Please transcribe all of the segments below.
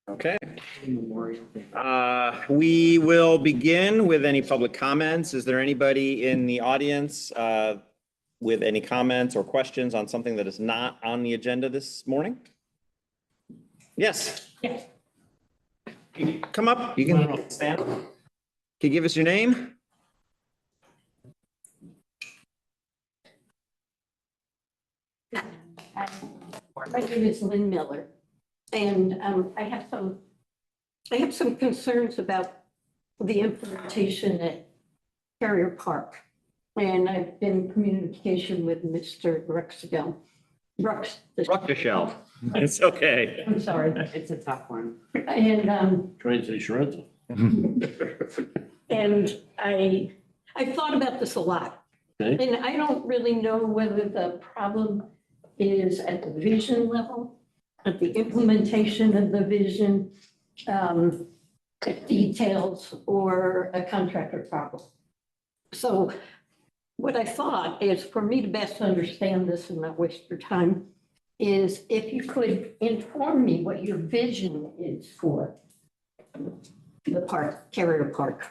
Okay. We will begin with any public comments. Is there anybody in the audience with any comments or questions on something that is not on the agenda this morning? Yes. Yes. Come up. You can stand. Can you give us your name? My name is Lynn Miller, and I have some concerns about the implementation at Carrier Park. And I've been in communication with Mr. Ruxell. Ruxell. It's okay. I'm sorry. It's a tough one. And Trying to say shreds. and I thought about this a lot. Okay. And I don't really know whether the problem is at the vision level, at the implementation of the vision, details, or a contractor problem. So what I thought is, for me to best understand this and not waste your time, is if you could inform me what your vision is for the park, Carrier Park.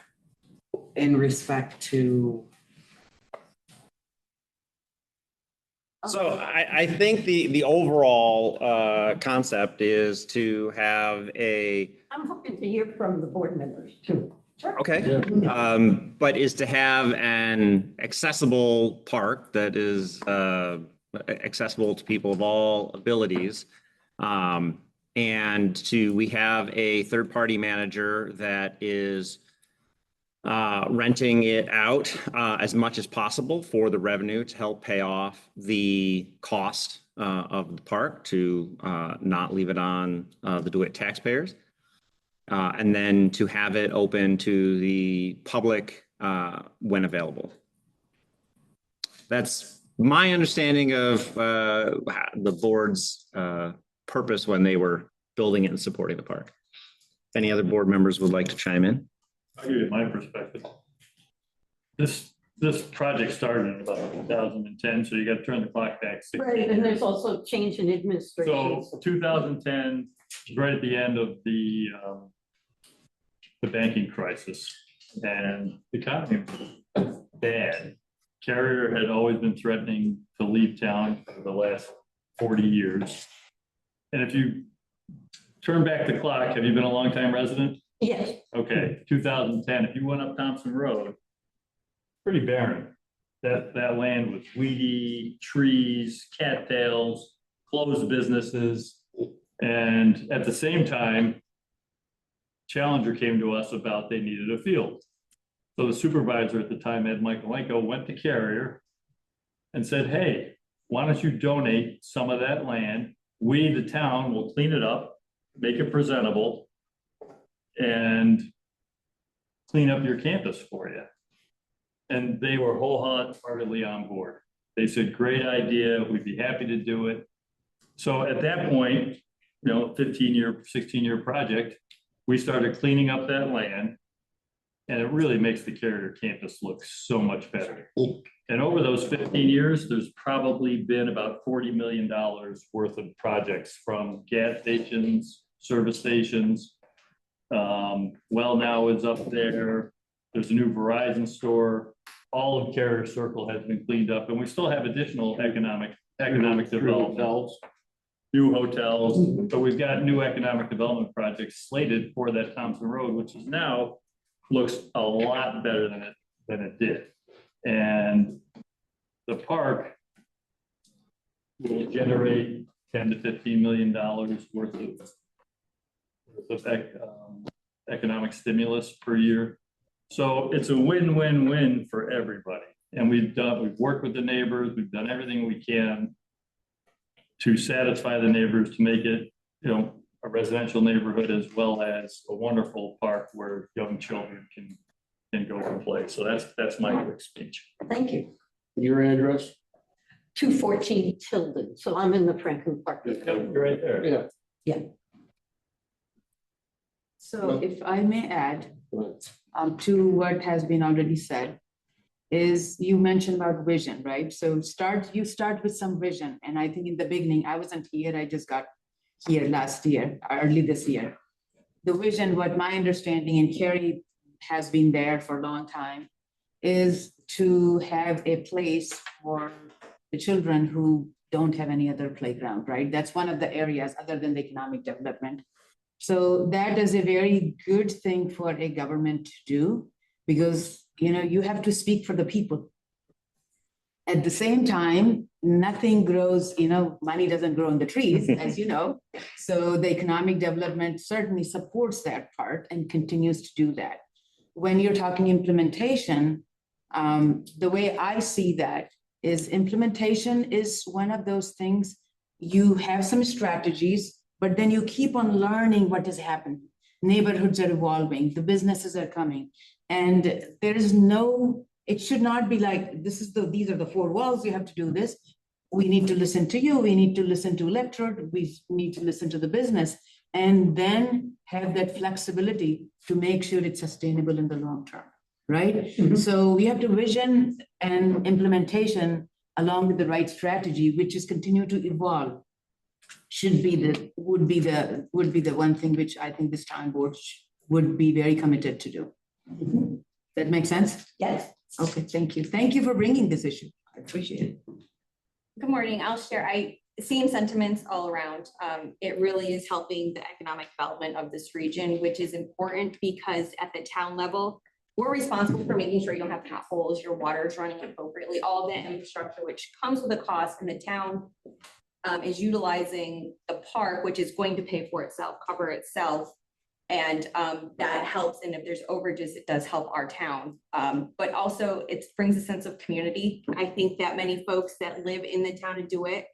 In respect to, So I think the overall concept is to have I'm hoping to hear from the board members too. okay, but is to have an accessible park that is accessible to people of all abilities. And we have a third-party manager that is renting it out as much as possible for the revenue to help pay off the cost of the park, to not leave it on the DeWitt taxpayers. And then to have it open to the public when available. That's my understanding of the board's purpose when they were building it and supporting the park. If any other board members would like to chime in? I'll give you my perspective. This project started in about 2010, so you got to turn the clock back 6 Right, years. and there's also change in administration. So 2010, right at the end of the banking crisis, and the economy was bad. Carrier had always been threatening to leave town for the last 40 years. And if you turn back the clock, have you been a longtime resident? Yes, Okay, 2010, if you went up Thompson Road, pretty barren. That land was weedy, trees, cattails, closed businesses. And at the same time, Challenger came to us about they needed a field. So the supervisor at the time, Ed Michaelenko, went to Carrier and said, hey, why don't you donate some of that land? We, the town, will clean it up, make it presentable, and clean up your campus for you. And they were wholeheartedly on board. They said, great idea, we'd be happy to do it. So at that point, 15-year, 16-year project, we started cleaning up that land, and it really makes the Carrier campus look so much better. And over those 15 years, there's probably been about $40 million worth of projects, from gas stations, service stations. Well Now is up there. There's a new Verizon store. All of Carrier Circle has been cleaned up, and we still have additional economic development. New hotels, but we've got new economic development projects slated for that Thompson Road, which is now looks a lot better than it did. And the park will generate $10 to $15 million worth of economic stimulus per year. So it's a win-win-win for everybody. And we've worked with the neighbors, we've done everything we can to satisfy the neighbors, to make it, a residential neighborhood, as well as a wonderful park where young children can go and play. So that's my quick speech. thank you. Your address? 214 Tilden, so I'm in the Franklin Park. You're right there. Yeah. so if I may add, to what has been already said, is you mentioned about vision, right? So you start with some vision. And I think in the beginning, I wasn't here, I just got here last year, early this year. The vision, what my understanding, and Carrie has been there for a long time, is to have a place for the children who don't have any other playground, right? That's one of the areas other than the economic development. So that is a very good thing for a government to do because, you know, you have to speak for the people. At the same time, nothing grows, you know, money doesn't grow on the trees, as you know. So the economic development certainly supports that part and continues to do that. When you're talking implementation, the way I see that is implementation is one of those things. You have some strategies, but then you keep on learning what has happened. Neighborhoods are evolving, the businesses are coming, and there is no, it should not be like, these are the four walls, you have to do this. We need to listen to you, we need to listen to electorate, we need to listen to the business, and then have that flexibility to make sure it's sustainable in the long term, right? So we have to vision and implementation along with the right strategy, which is continue to evolve. Would be the one thing which I think this town board would be very committed to do. That makes sense? Yes. Okay, thank you. Thank you for bringing this issue. I appreciate it. Good morning. I'll share. Same sentiments all around. It really is helping the economic development of this region, which is important because at the town level, we're responsible for making sure you don't have potholes, your water is running appropriately, all that infrastructure, which comes with a cost, and the town is utilizing the park, which is going to pay for itself, cover itself. And that helps. And if there's overages, it does help our town. But also it brings a sense of community. I think that many folks that live in the town of DeWitt,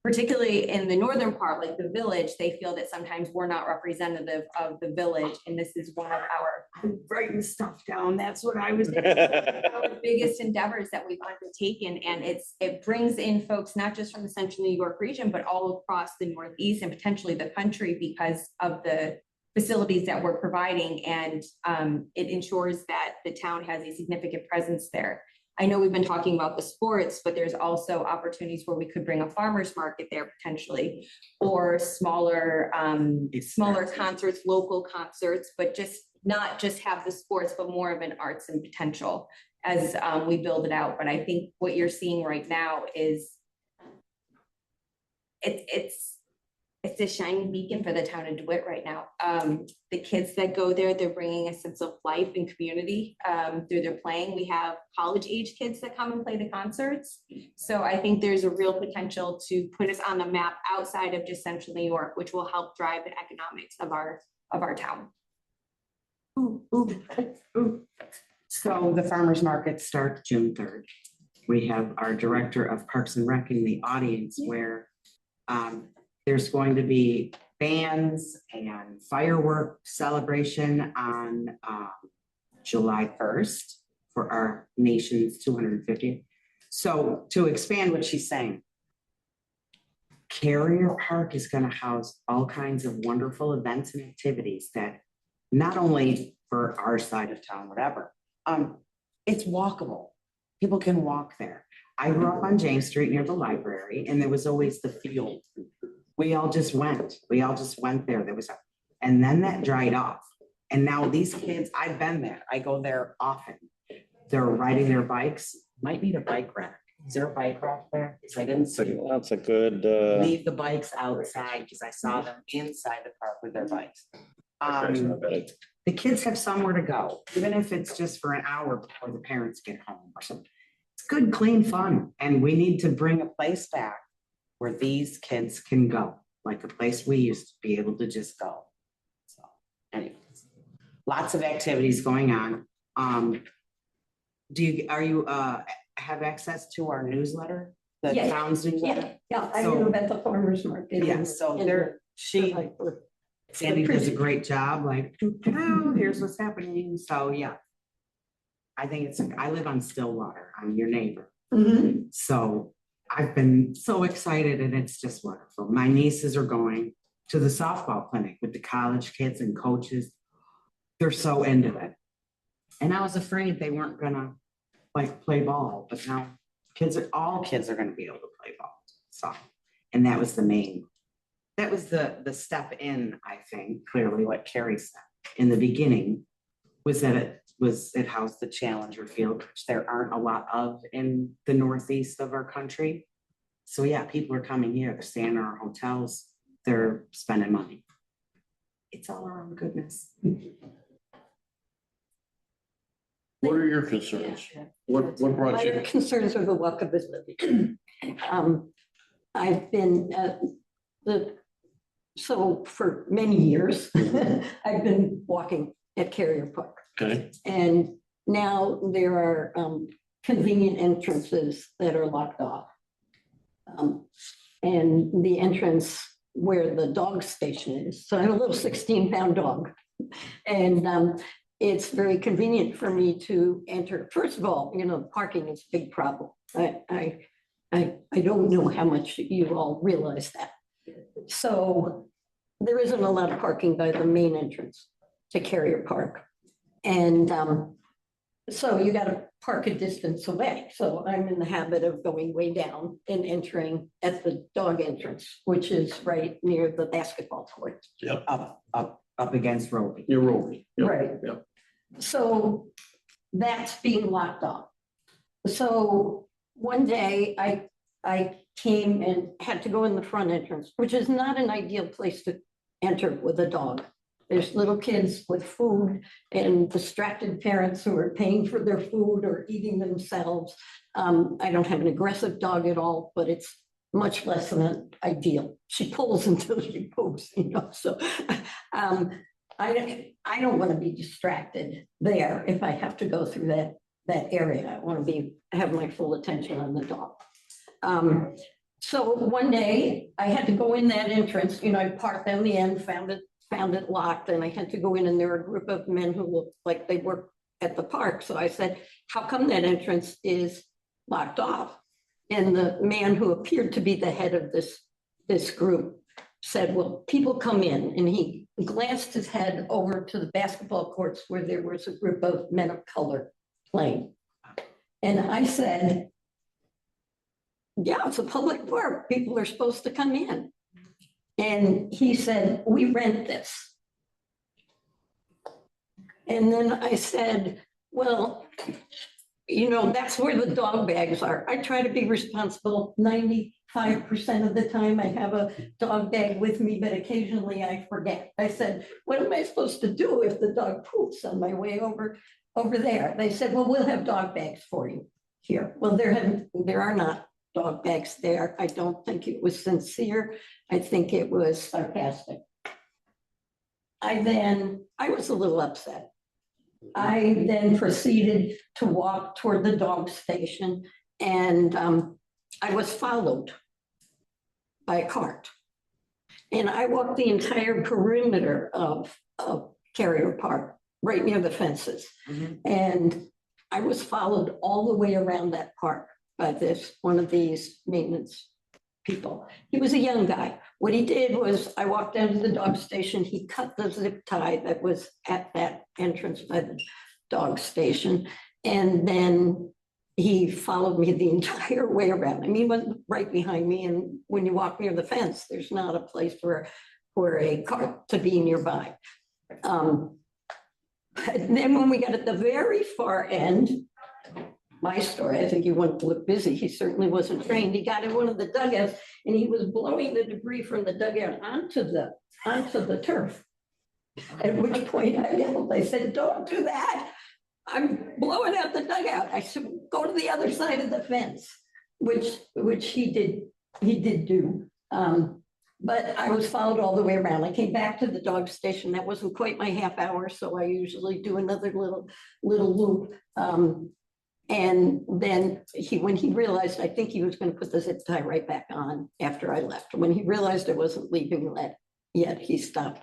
particularly in the northern part, like the village, they feel that sometimes we're not representative of the village. And this is one of our writing stuff down. That's what I was our biggest endeavors that we've undertaken. And it brings in folks, not just from the central New York region, but all across the Northeast and potentially the country because of the facilities that we're providing, and it ensures that the town has a significant presence there. I know we've been talking about the sports, but there's also opportunities where we could bring a farmer's market there potentially, or smaller concerts, local concerts, but not just have the sports, but more of an arts and potential as we build it out. But I think what you're seeing right now is it's a shining beacon for the town of DeWitt right now. The kids that go there, they're bringing a sense of life and community through their playing. We have college age kids that come and play the concerts. So I think there's a real potential to put us on the map outside of just central New York, which will help drive the economics of our town. So the farmer's market starts June 3rd. We have our director of Parks and Rec in the audience where there's going to be bands and firework celebration on July 1st for our nation's 250th. So to expand what she's saying, Carrier Park is going to house all kinds of wonderful events and activities that not only for our side of town, whatever, it's walkable. People can walk there. I grew up on James Street near the library, and there was always the field. We all just went there. And then that dried off. And now these kids, I've been there. I go there often. They're riding their bikes. Might need a bike rack. Is there a bike rack there? Because I didn't see. That's a good, Leave the bikes outside because I saw them inside the park with their bikes. The kids have somewhere to go, even if it's just for an hour before the parents get home or something. It's good, clean fun. And we need to bring a place back where these kids can go, like the place we used to be able to just go. So anyways, lots of activities going on. Are you have access to our newsletter, the Yes. town's newsletter? Yeah, I So- knew about the farmer's market. Yeah, so Sandy does a great job, like, here's what's happening. So yeah. I think I live on Stillwater. I'm your neighbor. Mhm. So I've been so excited and it's just wonderful. My nieces are going to the softball clinic with the college kids and coaches. They're so into it. And I was afraid they weren't gonna like play ball, but now all kids are gonna be able to play ball. So, and that was the main that was the step in, I think, clearly what Carrie said in the beginning was that it housed the Challenger Field, which there aren't a lot of in the northeast of our country. So yeah, people are coming here, they're staying in our hotels, they're spending money. It's all around goodness. What are your concerns? What brought My you? concerns are the walkability. I've been so for many years, I've been walking at Carrier Park. Okay, And now there are convenient entrances that are locked off. And the entrance where the dog station is, so I have a little 16-pound dog. And it's very convenient for me to enter. First of all, parking is a big problem. I don't know how much you all realize that. So there isn't a lot of parking by the main entrance to Carrier Park. And so you got to park a distance away. So I'm in the habit of going way down and entering at the dog entrance, which is right near the basketball court. yep, Up against Roby. you're rolling. Yep, Right. yep. So that's being locked off. So one day I came and had to go in the front entrance, which is not an ideal place to enter with a dog. There's little kids with food and distracted parents who are paying for their food or eating themselves. I don't have an aggressive dog at all, but it's much less than ideal. She pulls until she poops, so I don't want to be distracted there if I have to go through that area. I want to have my full attention on the dog. So one day I had to go in that entrance, I parked down the end, found it locked, and I had to go in, and there were a group of men who looked like they worked at the park. So I said, how come that entrance is locked off? And the man who appeared to be the head of this group said, well, people come in, and he glanced his head over to the basketball courts where there was a group of men of color playing. And I said, yeah, it's a public park. People are supposed to come in. And he said, we rent this. And then I said, well, that's where the dog bags are. I try to be responsible 95% of the time. I have a dog bag with me, but occasionally I forget. I said, what am I supposed to do if the dog poops on my way over there? They said, well, we'll have dog bags for you here. Well, there are not dog bags there. I don't think it was sincere. I think it was sarcastic. I was a little upset. I then proceeded to walk toward the dog station, and I was followed by a cart. And I walked the entire perimeter of Carrier Park, right near the fences. Mhm. And I was followed all the way around that park by one of these maintenance people. He was a young guy. What he did was, I walked down to the dog station, he cut the zip tie that was at that entrance by the dog station, and then he followed me the entire way around. I mean, he went right behind me, and when you walk near the fence, there's not a place for a cart to be nearby. And then when we got at the very far end, my story, I think he wanted to look busy. He certainly wasn't trained. He got in one of the dugouts, and he was blowing the debris from the dugout onto the turf. At which point I yelled, I said, don't do that. I'm blowing out the dugout. I said, go to the other side of the fence, which he did do. But I was followed all the way around. I came back to the dog station. That wasn't quite my half hour, so I usually do another little loop. And then when he realized, I think he was going to put the zip tie right back on after I left. When he realized I wasn't leaving yet, he stopped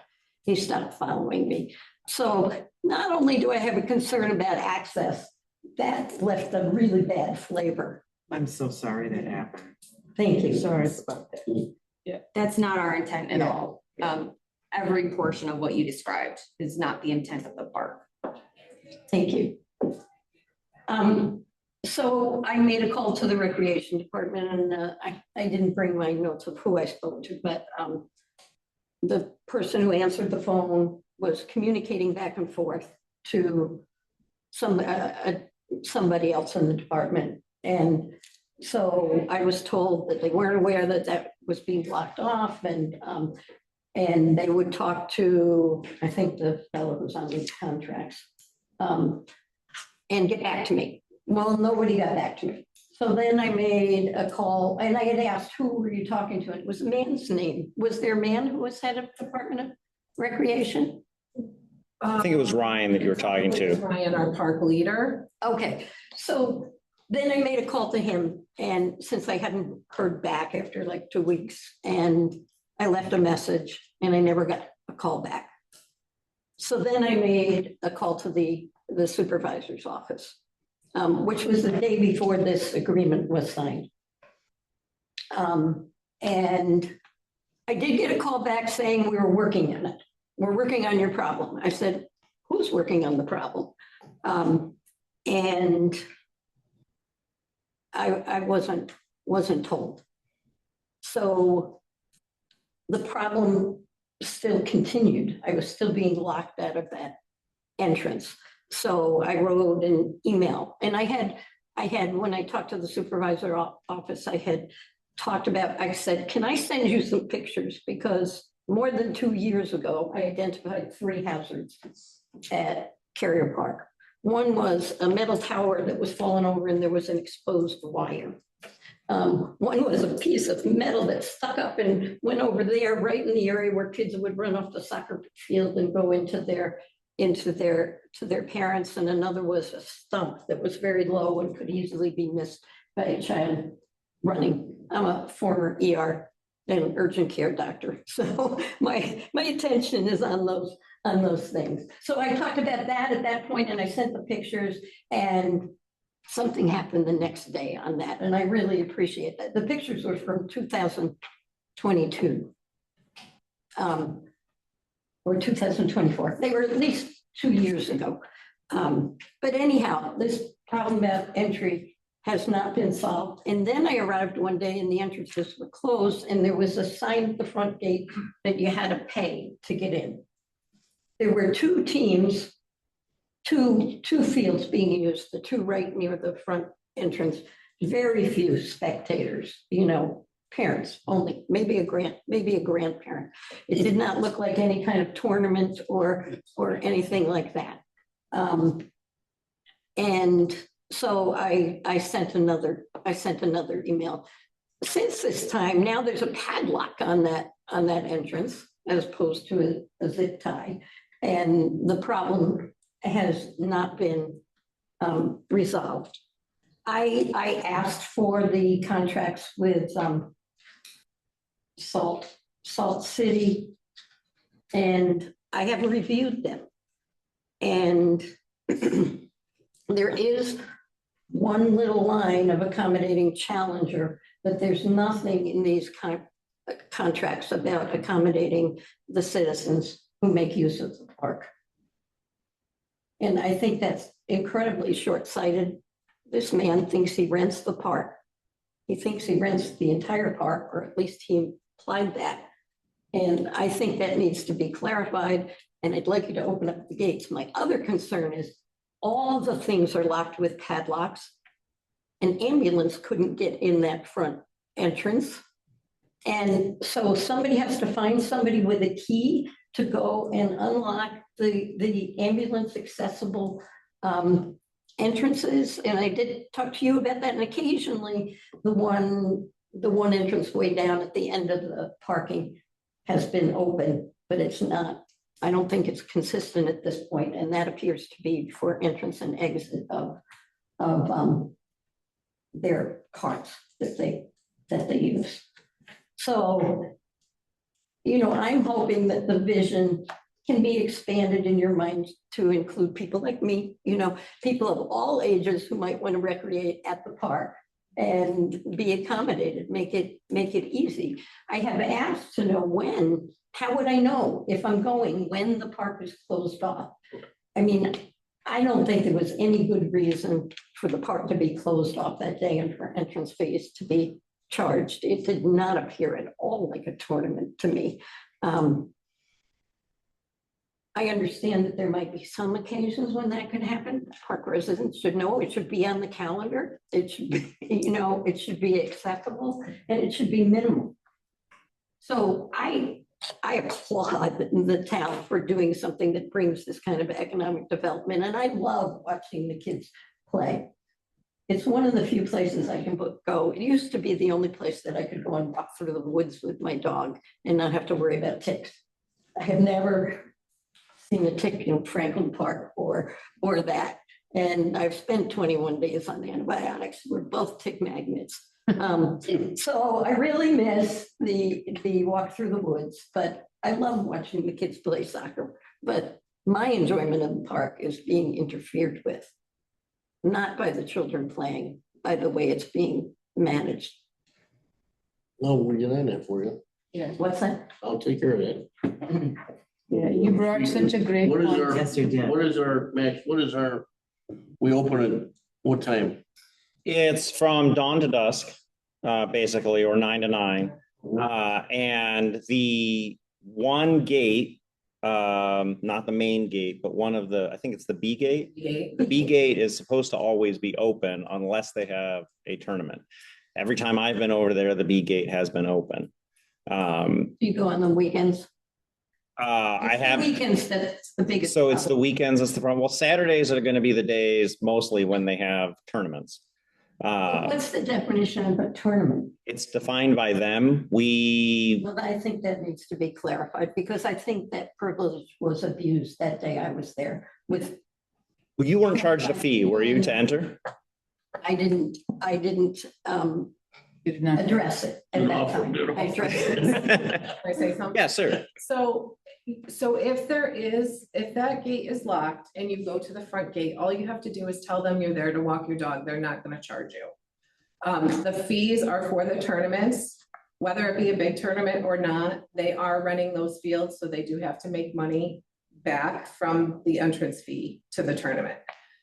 following me. So not only do I have a concern about access, that left a really bad flavor. I'm so sorry that happened. Thank you. Sorry about that. That's not our intent at Yeah. all. Every portion of what you described is not the intent of the park. Thank you. So I made a call to the recreation department, and I didn't bring my notes of who I spoke to, but the person who answered the phone was communicating back and forth to somebody else in the department. And so I was told that they weren't aware that that was being blocked off, and they would talk to, I think, the fellow who's on these contracts, and get back to me. Well, nobody got back to me. So then I made a call and I had asked, who were you talking to? It was a man's name. Was there a man who was head of Department of Recreation? I think it was Ryan that you were talking It was to. Ryan, our park leader. Okay, so then I made a call to him, and since I hadn't heard back after like 2 weeks, and I left a message and I never got a call back. So then I made a call to the supervisor's office, which was the day before this agreement was signed. And I did get a call back saying we were working on it. We're working on your problem. I said, who's working on the problem? And I wasn't told. So the problem still continued. I was still being locked out of that entrance. So I wrote an email, and I had, when I talked to the supervisor office, I had talked about, I said, can I send you some pictures? Because more than 2 years ago, I identified 3 hazards at Carrier Park. One was a metal tower that was falling over and there was an exposed wire. One was a piece of metal that stuck up and went over there, right in the area where kids would run off the soccer field and go into their parents. And another was a stump that was very low and could easily be missed by a child running. I'm a former ER and urgent care doctor, so my attention is on those things. So I talked about that at that point, and I sent the pictures, and something happened the next day on that, and I really appreciate that. The pictures were from 2022. Or 2024. They were at least 2 years ago. But anyhow, this problem about entry has not been solved. And then I arrived one day and the entrances were closed, and there was a sign at the front gate that you had to pay to get in. There were 2 teams, two fields being used, the 2 right near the front entrance, very few spectators, parents only, maybe a grandparent. It did not look like any kind of tournament or anything like that. And so I sent another email. Since this time, now there's a padlock on that entrance as opposed to a zip tie, and the problem has not been resolved. I asked for the contracts with Salt City, and I have reviewed them. And there is one little line of accommodating Challenger, but there's nothing in these contracts about accommodating the citizens who make use of the park. And I think that's incredibly short-sighted. This man thinks he rents the park. He thinks he rents the entire park, or at least he implied that. And I think that needs to be clarified, and I'd like you to open up the gates. My other concern is all the things are locked with padlocks. An ambulance couldn't get in that front entrance. And so somebody has to find somebody with a key to go and unlock the ambulance accessible entrances. And I did talk to you about that. And occasionally the one entrance way down at the end of the parking has been open, but it's not, I don't think it's consistent at this point. And that appears to be for entrance and exit of their carts that they use. So, I'm hoping that the vision can be expanded in your mind to include people like me, people of all ages who might want to recreate at the park and be accommodated, make it easy. I have asked to know how would I know if I'm going when the park is closed off? I mean, I don't think there was any good reason for the park to be closed off that day and for entrance fees to be charged. It did not appear at all like a tournament to me. I understand that there might be some occasions when that could happen. Park residents should know it should be on the calendar. It should be, it should be acceptable and it should be minimal. So I applaud the town for doing something that brings this kind of economic development, and I love watching the kids play. It's one of the few places I can go. It used to be the only place that I could go and walk through the woods with my dog and not have to worry about ticks. I have never seen a tick in Franklin Park or that. And I've spent 21 days on antibiotics. We're both tick magnets. So I really miss the walk through the woods, but I love watching the kids play soccer. But my enjoyment of the park is being interfered with, not by the children playing, by the way it's being managed. No, we'll get in there for you. Yeah, What's that? I'll take care of it. yeah, you brought such a great What is point. our, Yes, you did. what is our, Max, what is our, we open it, what time? It's from dawn to dusk, basically, or 9 to 9. And the one gate, not the main gate, but one of the, I think it's the B gate. The B gate is supposed to always be open unless they have a tournament. Every time I've been over there, the B gate has been open. Do you go on the weekends? I It's the have, weekends that's the biggest. so it's the problem. weekends, that's the problem. Well, Saturdays are going to be the days mostly when they have tournaments. What's the definition of a tournament? It's defined by them. We, Well, I think that needs to be clarified because I think that privilege was abused that day I was there with, you weren't charged a fee, were you, to enter? I didn't You did not- address it at that time. I addressed it. Can I say something? Yes, sir. So if that gate is locked and you go to the front gate, all you have to do is tell them you're there to walk your dog. They're not gonna charge you. The fees are for the tournaments, whether it be a big tournament or not, they are renting those fields, so they do have to make money back from the entrance fee to the tournament.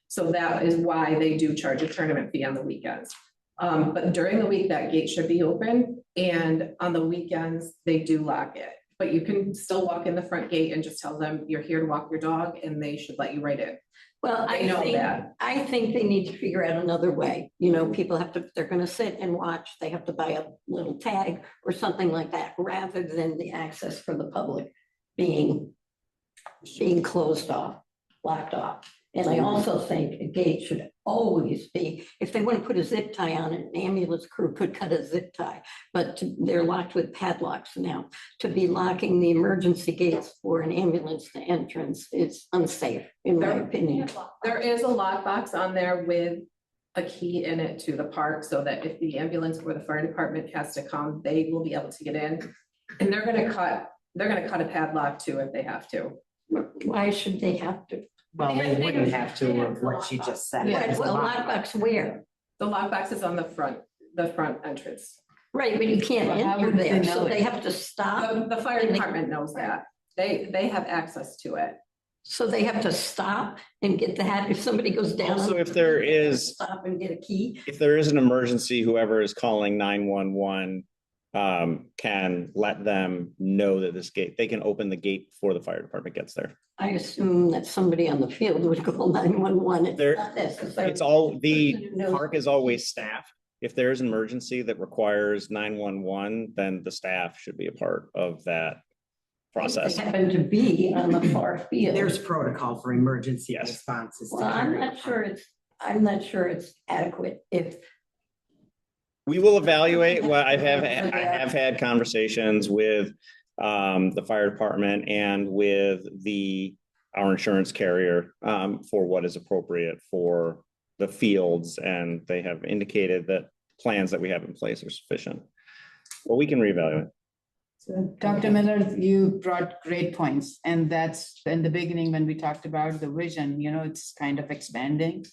So that is why they do charge a tournament fee on the weekends. But during the week, that gate should be open, and on the weekends, they do lock it. But you can still walk in the front gate and just tell them you're here to walk your dog, and they should let you right in. Well, I know that. I think they need to figure out another way. People have to, they're gonna sit and watch. They have to buy a little tag or something like that, rather than the access for the public being closed off, locked off. And I also think a gate should always be, if they want to put a zip tie on it, an ambulance crew could cut a zip tie, but they're locked with padlocks now. To be locking the emergency gates for an ambulance to entrance is unsafe, in my opinion. There is a lockbox on there with a key in it to the park, so that if the ambulance or the fire department has to come, they will be able to get in. And they're gonna cut a padlock too if they have to. Why should they have to? Well, they wouldn't have to, of what she just said. Yeah, It's a Well, lot. lockbox where? The lockbox is on the front entrance. Right, but you can't Well, how enter would they there, know so it? they have to stop. The fire department knows that. They have access to it. So they have to stop and get that, if somebody goes down. Also, if there is, Stop and get a key. if there is an emergency, whoever is calling 911 can let them know that this gate, they can open the gate before the fire department gets there. I assume that somebody on the field would call 911. There- It's not necessary. It's all, the Person who knows- park is always staffed. If there's an emergency that requires 911, then the staff should be a part of that process. They happen to be on the far field. There's protocol for emergency Yes. responses. to Well, I'm carry not out. sure I'm not sure it's adequate if, We will evaluate. Well, I have had conversations with the fire department and with our insurance carrier for what is appropriate for the fields, and they have indicated that plans that we have in place are sufficient. Well, we can reevaluate. So, Dr. Miller, you brought great points, and that's in the beginning when we talked about the vision, it's kind of expanding.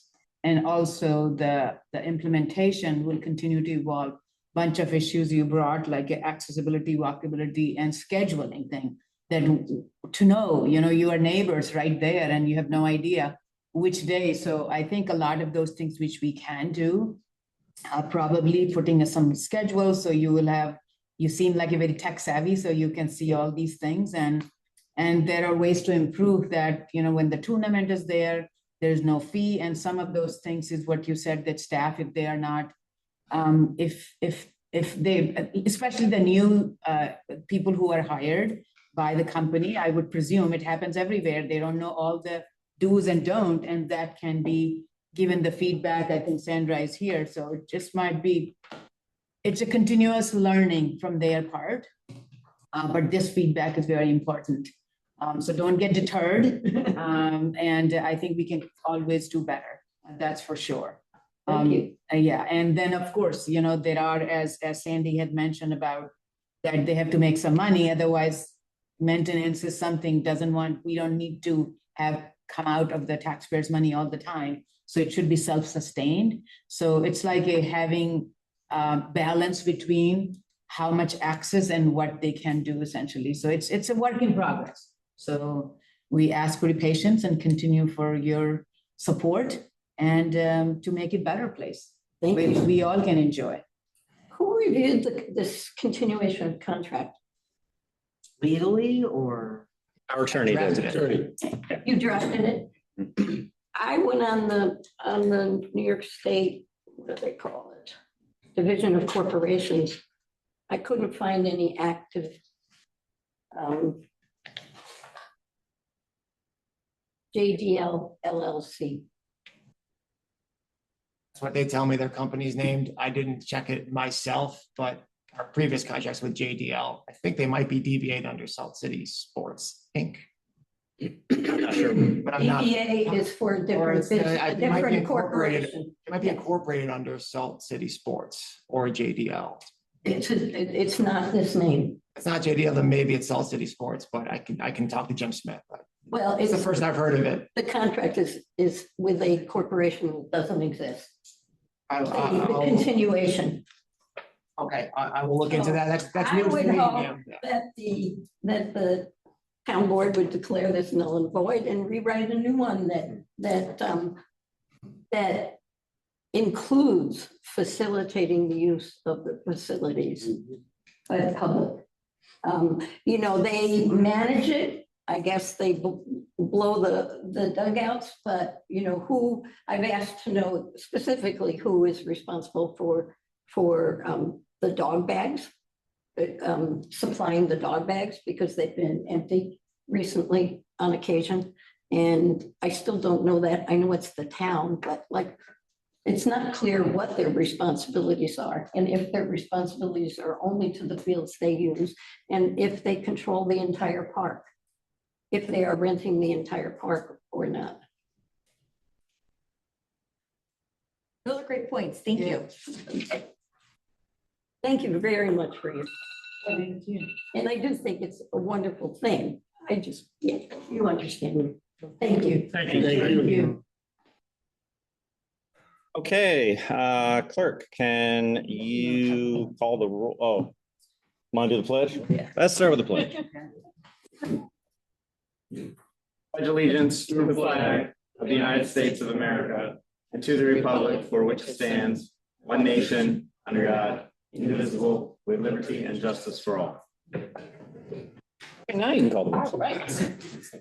And also the implementation will continue to evolve. Bunch of issues you brought, like accessibility, walkability, and scheduling thing, that to know, your neighbors right there and you have no idea which day. So I think a lot of those things which we can do, probably putting some schedule, so you will have you seem like you're very tech savvy, so you can see all these things and there are ways to improve that, you know, when the tournament is there, there's no fee, and some of those things is what you said, that staff, if they are not, if they, especially the new people who are hired by the company, I would presume it happens everywhere. They don't know all the do's and don't, and that can be given the feedback. I think Sandra is here, so it just might be, it's a continuous learning from their part. But this feedback is very important. So don't get deterred. And I think we can always do better. That's for sure. Thank you. Yeah, and then of course, you know, there are, as Sandy had mentioned about that they have to make some money, otherwise maintenance is something we don't need to have come out of the taxpayers' money all the time. So it should be self-sustained. So it's like having balance between how much access and what they can do essentially. So it's a work in progress. So we ask for your patience and continue for your support and to make it better place. Thank you. We all can enjoy. Who reviewed this continuation of contract? Legally or? Our attorney did it. Attorney. You drafted it? I went on the New York State, what do they call it? Division of Corporations. I couldn't find any active JDL LLC. That's what they tell me their company's named. I didn't check it myself, but our previous contracts with JDL, I think they might be DBA'd under Salt City Sports, Inc. I'm not sure, but I'm not. DBA is for a Or different it's, business, a it might be different incorporated. corporation. It might be incorporated under Salt City Sports or JDL. It's not this name. It's not JDL, then maybe it's Salt City Sports, but I can talk to Jim Smith. But Well, it's the first I've heard of it. the contract is with a corporation that doesn't exist. The I'll- continuation. Okay, I will look into that. That's I news to would me. hope Yeah. that the town board would declare this null and void and rewrite a new one that includes facilitating the use of the facilities by the public. You know, they manage it. I guess they blow the dugouts, but you know, I've asked to know specifically who is responsible for the dog bags, supplying the dog bags, because they've been empty recently on occasion. And I still don't know that. I know it's the town, but like, it's not clear what their responsibilities are. And if their responsibilities are only to the fields they use, and if they control the entire park, if they are renting the entire park or not. Those are great points. Thank you. Thank you very much for your. And I do think it's a wonderful thing. I just, yeah, you understand. Thank you. Thank you. Thank you. Okay, clerk, can you call the roll? Oh, want to do the pledge? Yeah. Let's start with the pledge. Pledge allegiance to the flag of the United States of America and to the republic for which it stands, one nation, under God, indivisible, with liberty and justice for all. Okay, now you can call the roll. All right.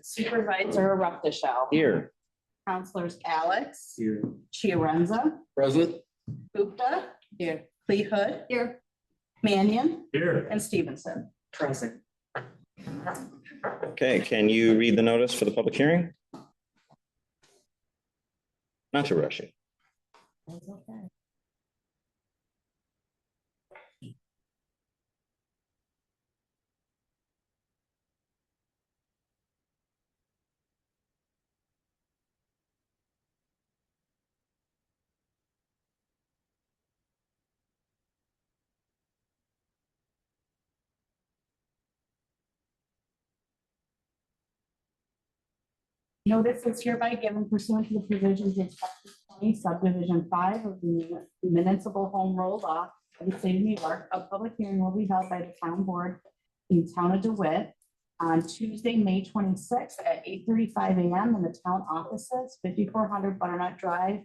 Supervisor Ruckdeschel. Here. Counselors Alex. Here. Chiarenza. Present. Gupta. Here. Lee Hood. Here. Mannion. Here. And Stevenson. Present. Okay, can you read the notice for the public hearing? Not to rush it. Notice is hereby given pursuant to the provisions of chapter 20 subdivision 5 of the municipal home rule law of the state of New York. A public hearing will be held by the town board in the town of DeWitt on Tuesday, May 26th at 8:35 a.m. in the town offices, 5400 Butternut Drive,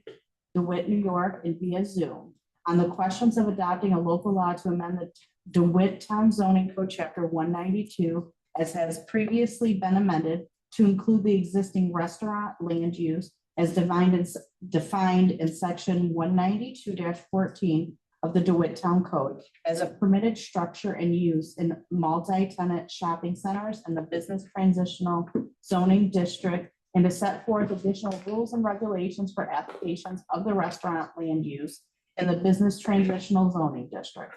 DeWitt, New York, and via Zoom on the questions of adopting a local law to amend the DeWitt Town Zoning Code, Chapter 192, as has previously been amended to include the existing restaurant land use as defined in section 192-14 of the DeWitt Town Code as a permitted structure and use in multi-tenant shopping centers and the business transitional zoning district, and to set forth additional rules and regulations for applications of the restaurant land use in the business transitional zoning district.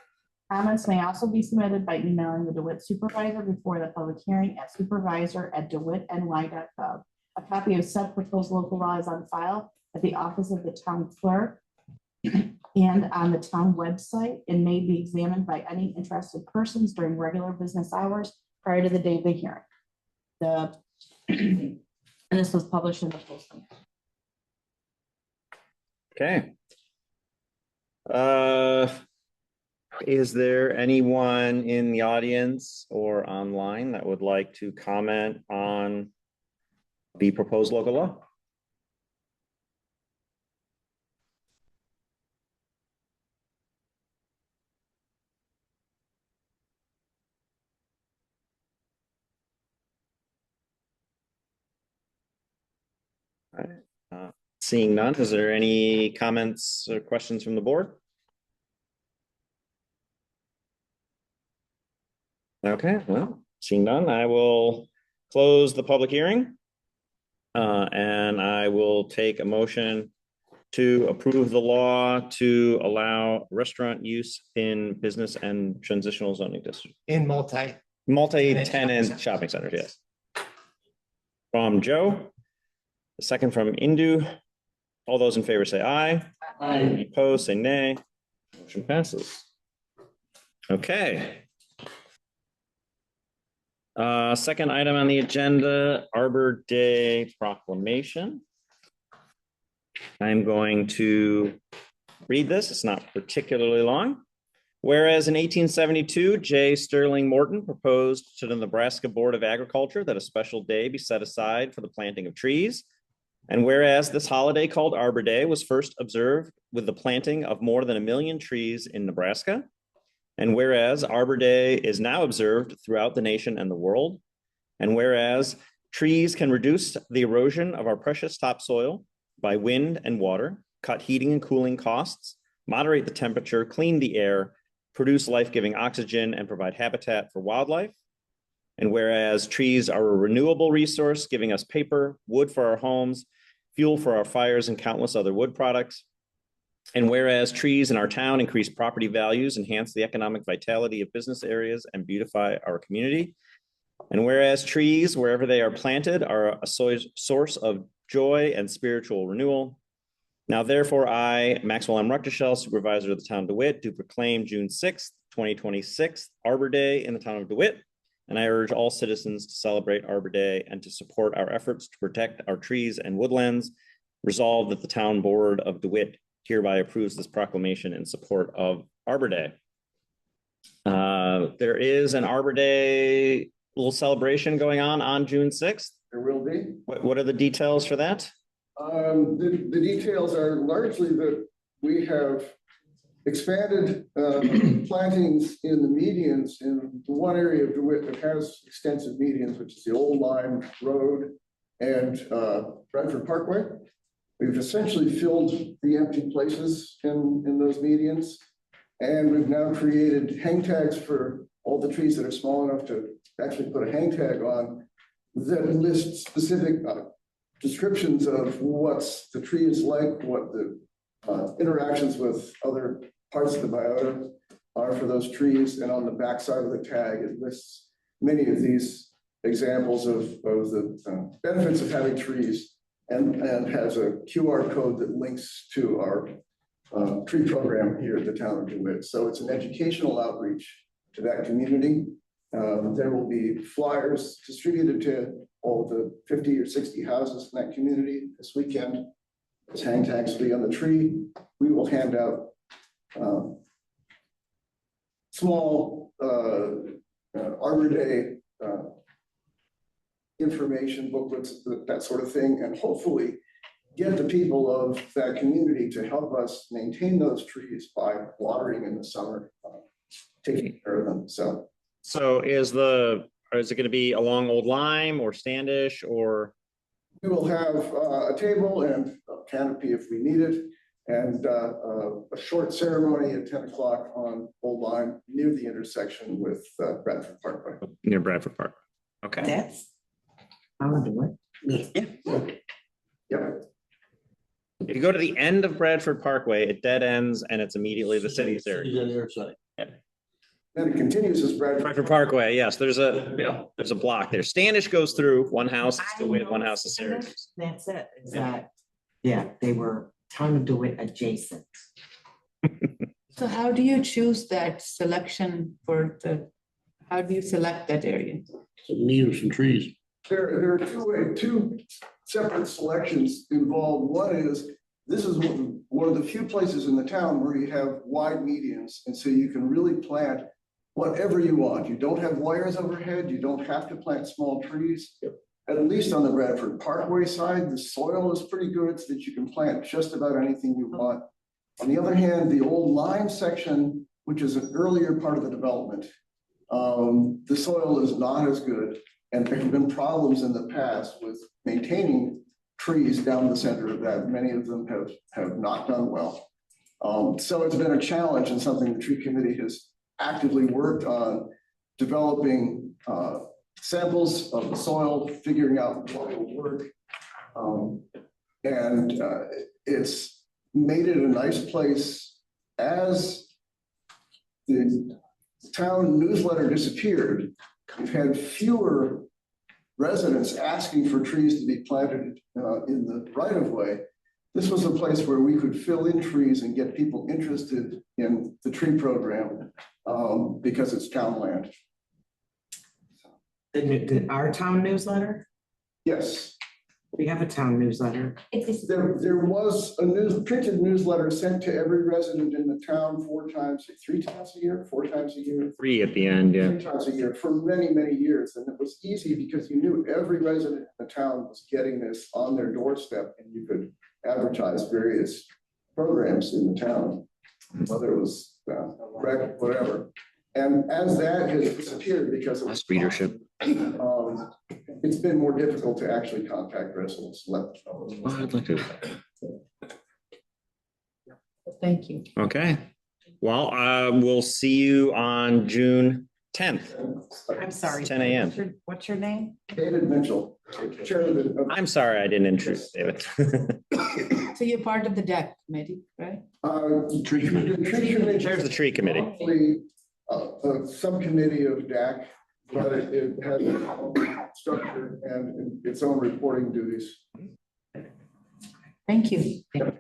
Comments may also be submitted by emailing the DeWitt supervisor before the public hearing at supervisor@dewittny.gov. A copy of said proposed local law is on file at the office of the town clerk and on the town website, and may be examined by any interested persons during regular business hours prior to the date of the hearing. And this was published in the Postal. Okay. Is there anyone in the audience or online that would like to comment on the proposed local law? All right. Seeing none, is there any comments or questions from the board? Okay, well, seeing none, I will close the public hearing. And I will take a motion to approve the law to allow restaurant use in business and transitional zoning district. In Multi-tenant shopping centers, yes. From Joe, the second from Indu. All those in favor say aye. Aye. Opposed, say nay. Motion passes. Okay. Second item on the agenda, Arbor Day proclamation. I'm going to read this. It's not particularly long. Whereas in 1872, J. Sterling Morton proposed to the Nebraska Board of Agriculture that a special day be set aside for the planting of trees. And whereas this holiday called Arbor Day was first observed with the planting of more than 1 million trees in Nebraska. And whereas Arbor Day is now observed throughout the nation and the world. And whereas trees can reduce the erosion of our precious topsoil by wind and water, cut heating and cooling costs, moderate the temperature, clean the air, produce life-giving oxygen, and provide habitat for wildlife. And whereas trees are a renewable resource, giving us paper, wood for our homes, fuel for our fires, and countless other wood products. And whereas trees in our town increase property values, enhance the economic vitality of business areas, and beautify our community. And whereas trees, wherever they are planted, are a source of joy and spiritual renewal. Now, therefore, I, Maxwell M. Ruckteschell, Supervisor of the town of DeWitt, do proclaim June 6th, 2026, Arbor Day in the town of DeWitt. And I urge all citizens to celebrate Arbor Day and to support our efforts to protect our trees and woodlands. Resolved that the town board of DeWitt hereby approves this proclamation in support of Arbor Day. There is an Arbor Day little celebration going on June 6th. There will be. What are the details for that? The details are largely that we have expanded plantings in the medians in the one area of DeWitt that has extensive medians, which is the Old Lime Road and Bradford Parkway. We've essentially filled the empty places in those medians. And we've now created hang tags for all the trees that are small enough to actually put a hang tag on that list specific descriptions of what's the tree is like, what the interactions with other parts of the biota are for those trees. And on the back side of the tag, it lists many of these examples of the benefits of having trees and has a QR code that links to our tree program here at the town of DeWitt. So it's an educational outreach to that community. There will be flyers distributed to all the 50 or 60 houses in that community this weekend. As hang tags will be on the tree. We will hand out small Arbor Day information booklets, that sort of thing, and hopefully get the people of that community to help us maintain those trees by watering in the summer. taking care of them, so. So is it gonna be along Old Lyme or Standish or? We will have a table and a canopy if we need it, and a short ceremony at 10 o'clock on Old Lyme near the intersection with Bradford Parkway. Near Bradford Park. Okay. That's. I'll do it. Yep. If you go to the end of Bradford Parkway, it dead ends and it's immediately the city's area. Then it continues as Bradford Parkway, yes, there's a block there. Standish goes through one house, it's DeWitt, one house is Syracuse. That's it, is that, yeah, they were Town of DeWitt adjacent. So how do you choose that selection how do you select that area? Meters and trees. There are two separate selections involved. One is, this is one of the few places in the town where you have wide medians, and so you can really plant whatever you want. You don't have wires overhead, you don't have to plant small trees. At least on the Bradford Parkway side, the soil is pretty good so that you can plant just about anything you want. On the other hand, the Old Lyme section, which is an earlier part of the development, the soil is not as good, and there have been problems in the past with maintaining trees down the center of that. Many of them have not done well. So it's been a challenge and something the tree committee has actively worked on, developing samples of the soil, figuring out what will work. And it's made it a nice place. As the town newsletter disappeared, we've had fewer residents asking for trees to be planted in the right of way. This was a place where we could fill in trees and get people interested in the tree program because it's town land. Our town newsletter? Yes, We have a town newsletter. there was a printed newsletter sent to every resident in the town 4 times a year. 3 at the end, yeah. 3 times a year for many, many years. And it was easy because you knew every resident in the town was getting this on their doorstep, and you could advertise various programs in the town, whether it was rec, whatever. And as that has disappeared because of Less readership. it's been more difficult to actually contact residents. Well, I'd like to. Thank you. Okay. Well, we'll see you on June 10th, I'm sorry. 10 a.m. What's your name? David Mitchell, chair of the. I'm sorry I didn't introduce David. So you're part of the DEC committee, right? Tree committee. The tree committee. There's the tree committee. Hopefully, a subcommittee of DAC, but it has its own structure and its own reporting duties. Thank you. Can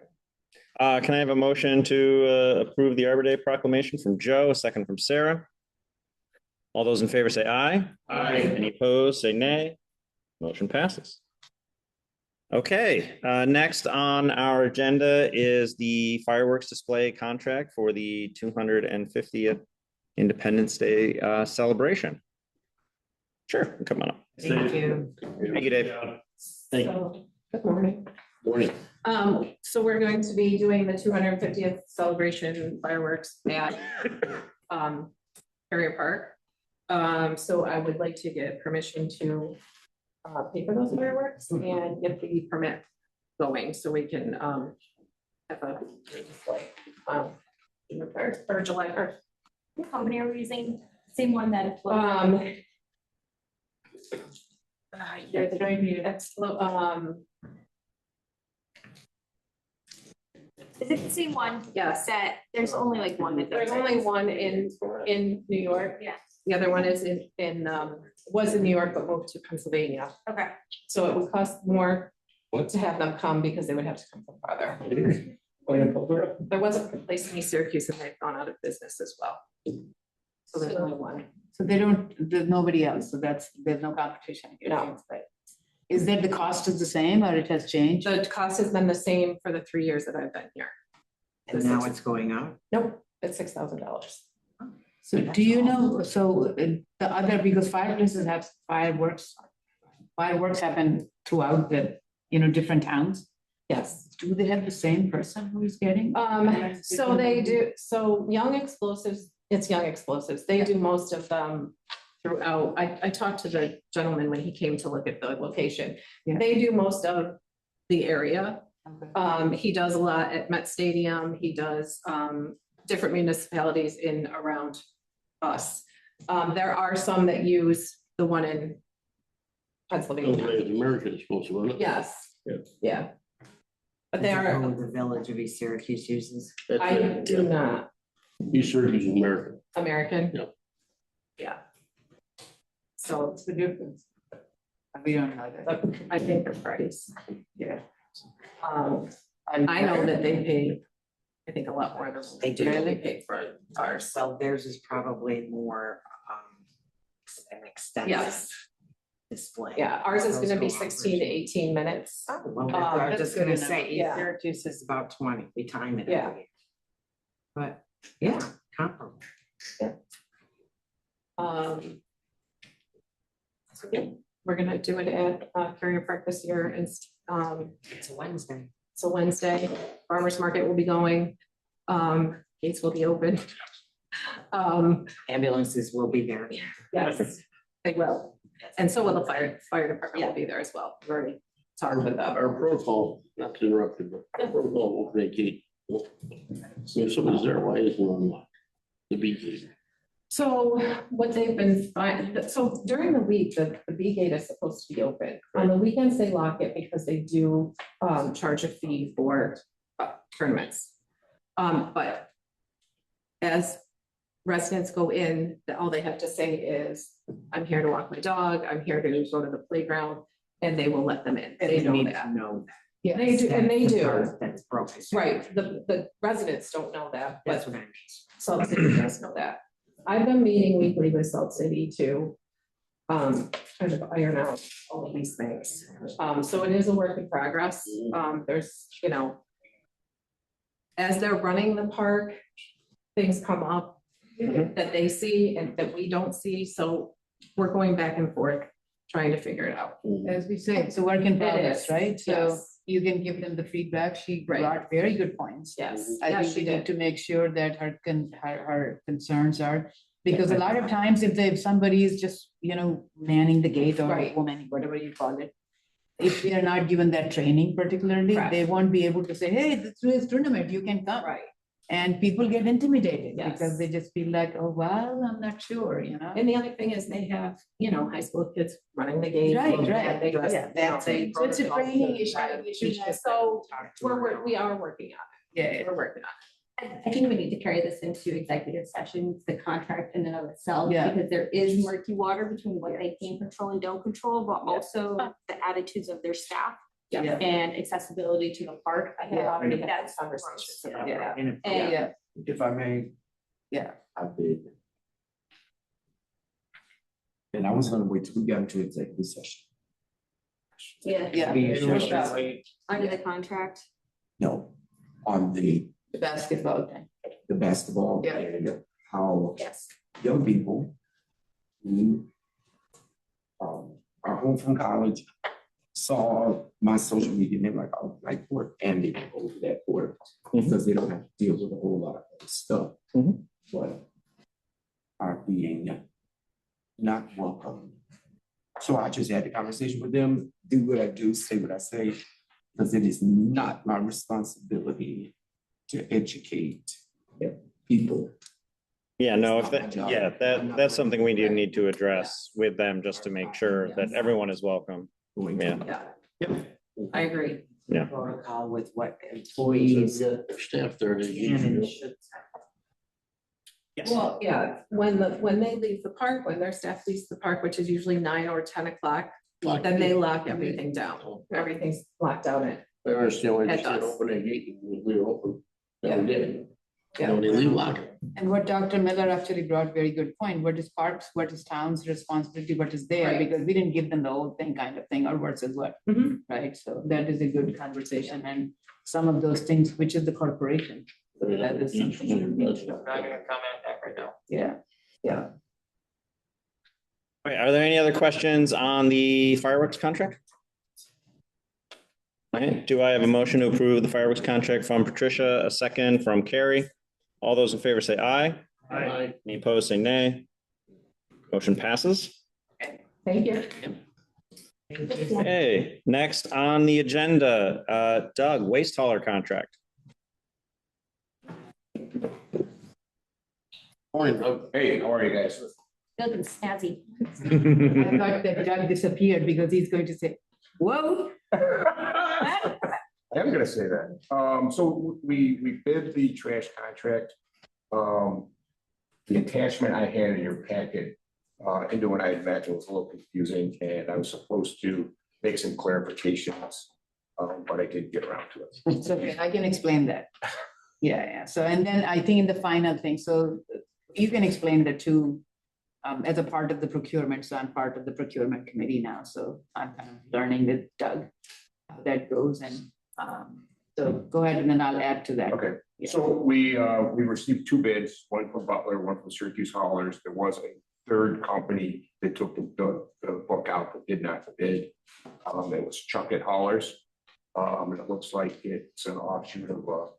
I have a motion to approve the Arbor Day proclamation from Joe, a second from Sarah? All those in favor say aye. Aye. Any opposed, say nay. Motion passes. Okay, next on our agenda is the fireworks display contract for the 250th Independence Day celebration. Sure, come on up. Thank you. Thank you, Dave. Thank you. So, good morning. Morning. So we're going to be doing the 250th celebration fireworks at Carrier Park. So I would like to get permission to pay for those fireworks and get the permit going so we can have a display June 1st or July 1st. What company are we using? Same one that. Yeah, they're going to be, Is it the same one? Yes. That, there's only like one that. there's does it. only one in New York. Yes, The other one is was in New York, but moved to Pennsylvania. okay. So it would cost more What? to have them come because they would have to come from farther. There wasn't a place in East Syracuse and they've gone out of business as well. So there's only one. So there's nobody else, so there's no competition. No. Is that the cost is the same or it has changed? The cost has been the same for the 3 years that I've been here. And now it's going up. Nope, it's $6,000. So do you know, the other, because fireplaces have fireworks happen throughout the, different towns. Yes. Do they have the same person who is getting? So they do, so Young Explosives It's Young Explosives. They do most of them throughout. I talked to the gentleman when he came to look at the location. Yeah. They do most of the area. Okay. He does a lot at Met Stadium. He does, different municipalities in around us. There are some that use the one in Pennsylvania. America is supposed to run it. Yes. Yeah. Yeah. But they Is that are, who the village of East Syracuse uses? That's I it, do yeah. not, East Syracuse is American. American. Yeah. Yeah. So What's the difference? We don't know that. I think the price, Yeah. I know that they pay, I think a lot more than They do. they pay for ours. So theirs is probably more, an extensive Yes, display. yeah, ours is Those gonna be go on 16 to 18 minutes. Oh, well, that's what I was that's just gonna good enough, say, East yeah. Syracuse is about 20, we time it. Yeah. every year. But, yeah, comparable. So, yeah, we're gonna do it at Carrier Park this year, and It's a Wednesday. it's a Wednesday. Farmers Market will be going. Gates will be open. Ambulances will be there. Yes, they will, and so will the fire department will be there as well. We've already talked with them. Our protocol, not to interrupt you, but our protocol will vacate. If somebody's there, why isn't it unlocked? The B gate. So what they've been, so during the week, the B gate is supposed to be open. On the weekends, they lock it because they do charge a fee for tournaments. But as residents go in, all they have to say is, I'm here to walk my dog, I'm here to go to the playground, and they will let them in. They know need that. to know that. Yeah, they do, and they That's the do. part That's broken. Right, the residents don't know that, but That's what I mean. Salt City does know that. I've been meeting weekly with Salt City to kind of iron out all of these things. So it is a work in progress. There's, you know, as they're running the park, things come up that they see and that we don't see. So we're going back and forth, trying to figure it out. As we say, it's a work in progress, is, right? So yes. you can give them the feedback. She Right. brought very good points. Yes, I yes, think she we need did. to make sure that her concerns are, because a lot of times if somebody is just, manning the gate or Right. woman, whatever you call it. If they are not given that training particularly, Correct. they won't be able to say, hey, this is tournament, you can come. Right. And people get intimidated Yes. because they just feel like, oh, well, I'm not sure, And the other thing is they have, high school kids running the game. Right, and right. They dress, Yeah, that's they it. So it's a protocol training to issue. try to We should teach have- this. So Talk to her. we are working on Yeah, it. We're working on I think we need to carry this into executive sessions, the contract in and of itself, Yeah. because there is murky water between what they can control and don't control, but Yeah. also the attitudes of their staff it. Yeah. and accessibility to the park. I We have already had that's conversations gross. about Yeah. that. And And yeah, If I may. Yeah. I did. And I was gonna wait till we got into executive session. yeah, yeah. We Sure. should- under the contract. No, on the Basketball thing. basketball Yeah. and how Yes. young people who are home from college saw my social media and they're like, oh, like court, and they go to that court because they don't have to deal with a whole lot of other stuff. Mhm. But are being not welcome. So I just had the conversation with them, do what I do, say what I say, because it is not my responsibility to educate people. Yeah, no, if It's not that, my job. yeah, I'm not that's something we do gonna- need to address with them just to make sure that everyone is welcome. Going Yeah. to- Yeah. I agree. Protocol with what employees Staff there, they can and usually. should say. Yes. Well, yeah, when they leave the park, when their staff leaves the park, which is usually 9 or 10 o'clock, then they lock everything down. Everything's locked out in. I understand why they At can't dusk. open that gate, we were open. Yeah. And we did. Yeah. When they leave lock it. And what Dr. Miller actually brought very good point. What is parks, what is town's responsibility, what is there? Right. Because we didn't give them the whole thing kind of thing, or versus what, Mhm. right? So that is a good conversation, and some of those things, which is the corporation. That is something. I'm not gonna comment on that right now. Yeah, yeah. Okay, are there any other questions on the fireworks contract? Okay, do I have a motion to approve the fireworks contract from Patricia, a second from Carrie? All those in favor say aye. Aye. Any opposed, say nay. Motion passes. Thank you. Okay, next on the agenda, Doug, waste hauler contract. Morning, Doug. Hey, how are you guys? Looking snazzy. I thought that Doug disappeared because he's going to say, whoa. I am gonna say that. So we bid the trash contract. The attachment I had in your packet, into when I had met, it was a little confusing, and I was supposed to make some clarifications. But I didn't get around to it. It's okay, I can explain that. Yeah, so, and then I think in the final thing, so you can explain the two as a part of the procurement, so I'm part of the procurement committee now, so I'm kind of learning with Doug how that goes, and so go ahead and then I'll add to that. Okay, Yeah. so we received two bids, one from Butler, one from Syracuse Haulers. There was a third company that took the book out but did not bid. It was Chuckett Haulers. And it looks like it's an offshoot of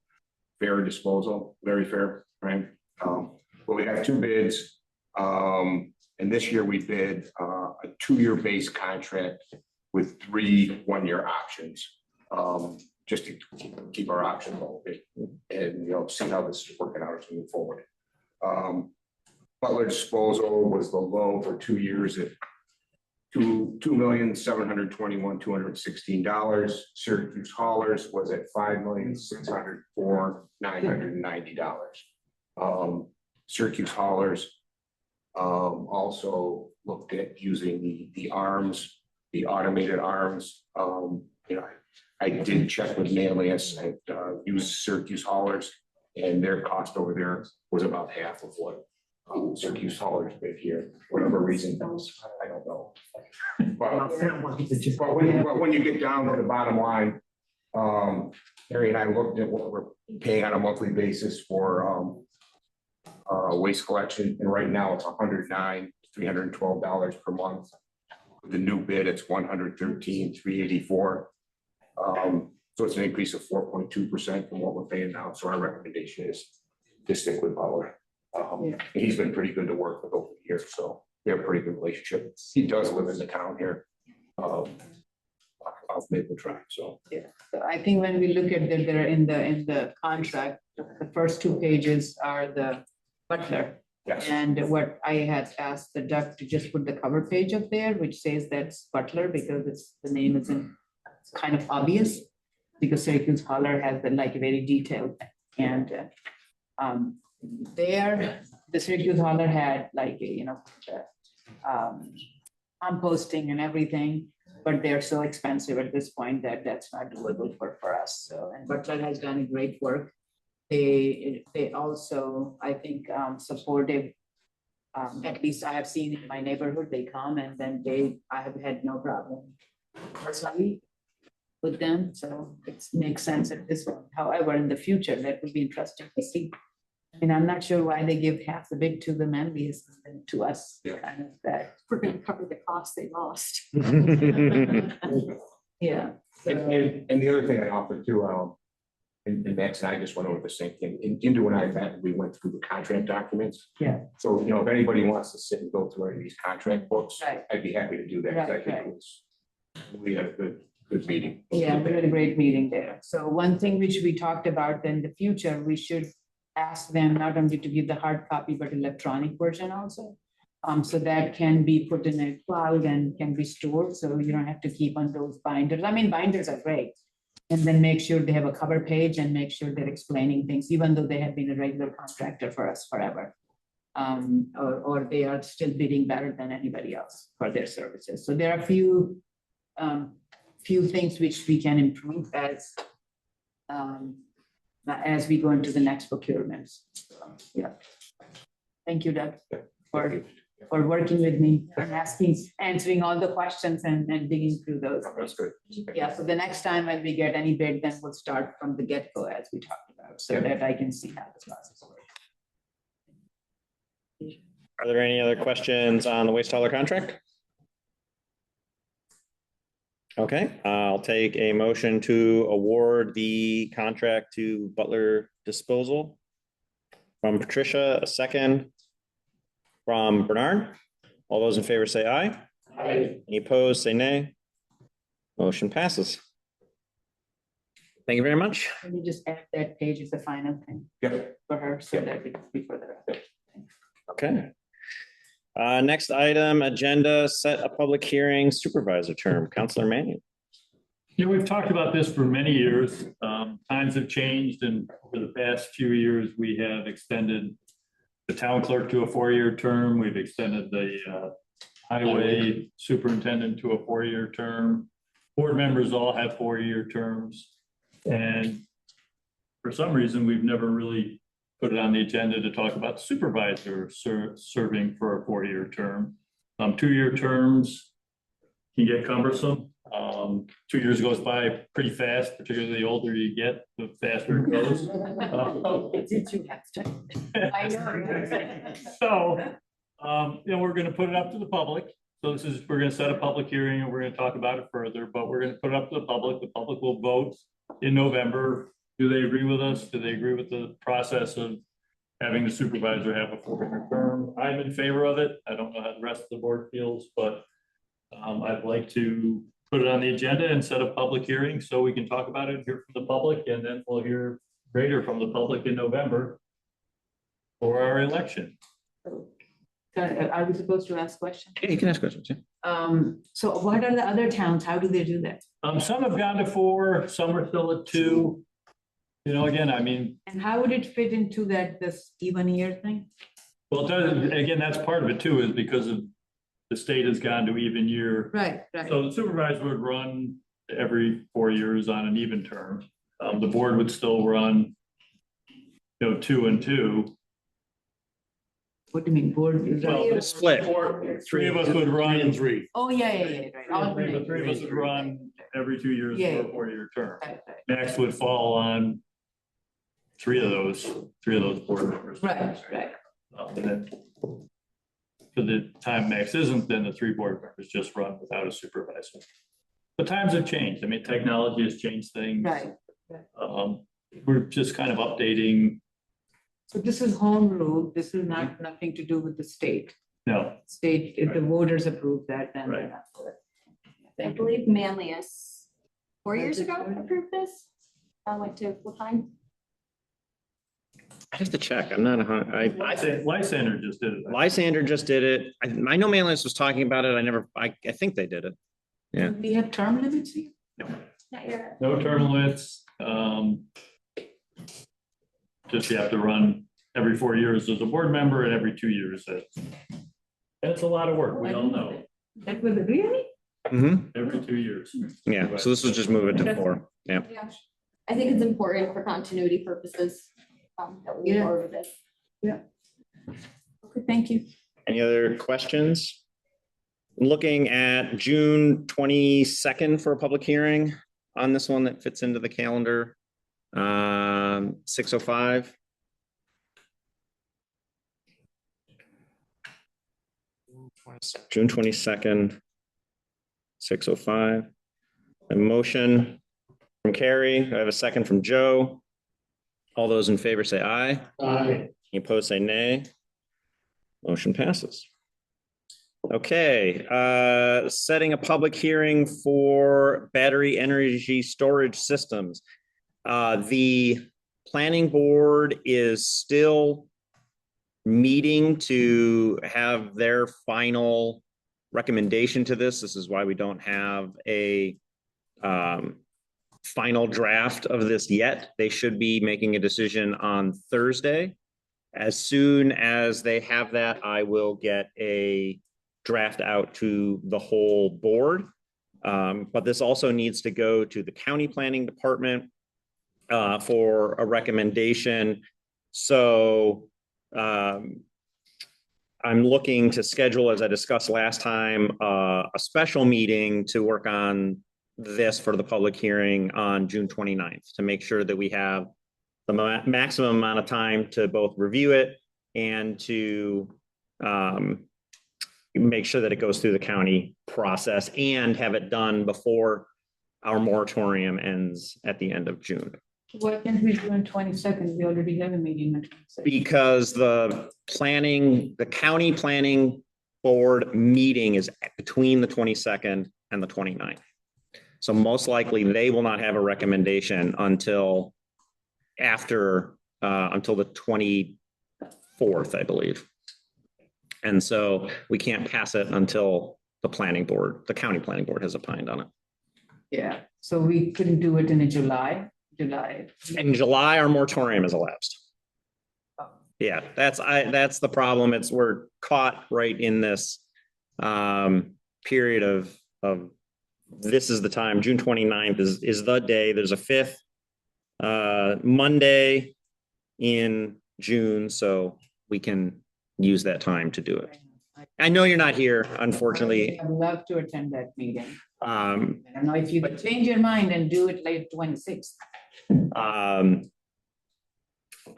Fair Disposal, Very Fair, right? But we have two bids. And this year we bid a 2-year base contract with 3 1-year options. Just to keep our options open and, see how this is working out as we move forward. Butler Disposal was the low for 2 years at $2,721,216. Syracuse Haulers was at $5,604,990. Syracuse Haulers also looked at using the arms, the automated arms. I did check with Manlius and used Syracuse Haulers, and their cost over there was about half of what Syracuse Haulers bid here. Whatever reason, I don't know. But when you get down to the bottom line, Harry and I looked at what we're paying on a monthly basis for waste collection, and right now it's $109,312 per month. With the new bid, it's $113,384. So it's an increase of 4.2% from what we're paying now. So our recommendation is to stick with Butler. And he's been pretty good to work with over the years, so we have a pretty good relationship. He does live in the town here. Of Maple Drive, so. Yeah, so I think when we look at that, they're in the contract, the first 2 pages are the Butler. Yes. And what I had asked the Doug to just put the cover page up there, which says that's Butler, because the name isn't kind of obvious. Because Syracuse Hauler has been like very detailed, and the Syracuse Hauler had like, composting and everything, but they're so expensive at this point that that's not doable for us. So, and Butler has done great work. They also, I think, supportive. At least I have seen in my neighborhood, they come and then I have had no problem personally with them. So it makes sense at this point. However, in the future, that would be interesting to see. I mean, I'm not sure why they give half the bid to the Manlius and to us, kind of that. We're gonna cover the costs they lost. Yeah. And the other thing I offered too, and Max and I just went over the same thing. Into and I met, we went through the contract documents. Yeah. So, if anybody wants to sit and go through any of these contract books, Right. I'd be happy to do that. 'Cause I think Right. we had a good meeting. Yeah, we had a great meeting there. So one thing which we talked about in the future, we should ask them not only to give the hard copy, but electronic version also. So that can be put in a cloud and can be stored, so you don't have to keep on those binders. I mean, binders are great. And then make sure they have a cover page and make sure they're explaining things, even though they have been a regular contractor for us forever. Or they are still bidding better than anybody else for their services. So there are a few things which we can improve as we go into the next procurements. So, yeah. Thank you, Doug, for working with me and answering all the questions and digging through those. That's good. Yeah, so the next time when we get any bid, then we'll start from the get-go as we talked about, so that I can see how the process works. Are there any other questions on the waste hauler contract? Okay, I'll take a motion to award the contract to Butler Disposal. from Patricia, a second from Bernard. All those in favor say aye. Aye. Any opposed, say nay. Motion passes. Thank you very much. Can you just add that page is the final thing for her, so that it's before the record. Okay. Next item, agenda, set a public hearing supervisor term. Counselor Mannion. Yeah, we've talked about this for many years. Times have changed, and over the past few years, we have extended the town clerk to a 4-year term. We've extended the highway superintendent to a 4-year term. Board members all have 4-year terms. And for some reason, we've never really put it on the agenda to talk about supervisor serving for a 4-year term. 2-year terms can get cumbersome. 2 years goes by pretty fast, particularly the older you get, the faster it goes. So, we're gonna put it up to the public. So we're gonna set a public hearing and we're gonna talk about it further, but we're gonna put it up to the public. The public will vote in November. Do they agree with us? Do they agree with the process of having the supervisor have a 4-year term? I'm in favor of it. I don't know how the rest of the board feels, but I'd like to put it on the agenda and set a public hearing so we can talk about it, hear from the public, and then we'll hear greater from the public in November for our election. Are we supposed to ask questions? Yeah, you can ask questions. Yeah. So what are the other towns? How do they do that? Some have gone to 4, some are still at 2. Again, I mean, And how would it fit into this even year thing? well, it does, again, that's part of it too, is because of the state has gone to even year. Right. So the supervisor would run every 4 years on an even term. The board would still run, 2 and 2. What do you mean, board? Well, It's split. 3 of us would run. 3 and 3. Oh, yeah, right. The 3 of us would run every 2 years Yeah. for a 4-year term. Right. Max would fall on 3 of those board members. Right. And then for the time Max isn't, then the 3 board members just run without a supervisor. The times have changed. I mean, technology has changed things. Right. We're just kind of updating. So this is home rule. This is nothing to do with the state. No, State, if the voters approve that, then. Right. I believe Manlius 4 years ago approved this. I went to full time. I have to check. I'm not, Lysander just did it. Lysander just did it. I know Manlius was talking about it. I think they did it. Yeah. We have term limits here? Not yet. No term limits. Just you have to run every 4 years as a board member and every 2 years. And it's a lot of work. We all know. That was really? Mhm. Every 2 years. Yeah. So this was just move it to 4. Yeah. Yeah. I think it's important for continuity purposes. That we move Yeah. forward with this. Okay, thank you. Any other questions? Looking at June 22nd for a public hearing on this one that fits into the calendar. 6:05. June 22nd, 6:05. A motion from Carrie. I have a second from Joe. All those in favor say aye. Aye. Any opposed, say nay. Motion passes. Okay, setting a public hearing for battery energy storage systems. The planning board is still meeting to have their final recommendation to this. This is why we don't have a final draft of this yet. They should be making a decision on Thursday. As soon as they have that, I will get a draft out to the whole board. But this also needs to go to the county planning department for a recommendation. So I'm looking to schedule, as I discussed last time, a special meeting to work on this for the public hearing on June 29th to make sure that we have the maximum amount of time to both review it and to make sure that it goes through the county process and have it done before our moratorium ends at the end of June. Why can't we do on 22nd? We already have a meeting on 22nd. Because the county planning board meeting is between the 22nd and the 29th. So most likely they will not have a recommendation until until the 24th, I believe. And so we can't pass it until the county planning board has opined on it. Yeah, so we couldn't do it in July. In July, our moratorium is elapsed. Yeah, that's the problem. We're caught right in this period of this is the time. June 29th is the day. There's a 5th Monday in June, so we can use that time to do it. I know you're not here, unfortunately. I'd love to attend that meeting. I Um, don't know if you could change your mind and do it late 26th.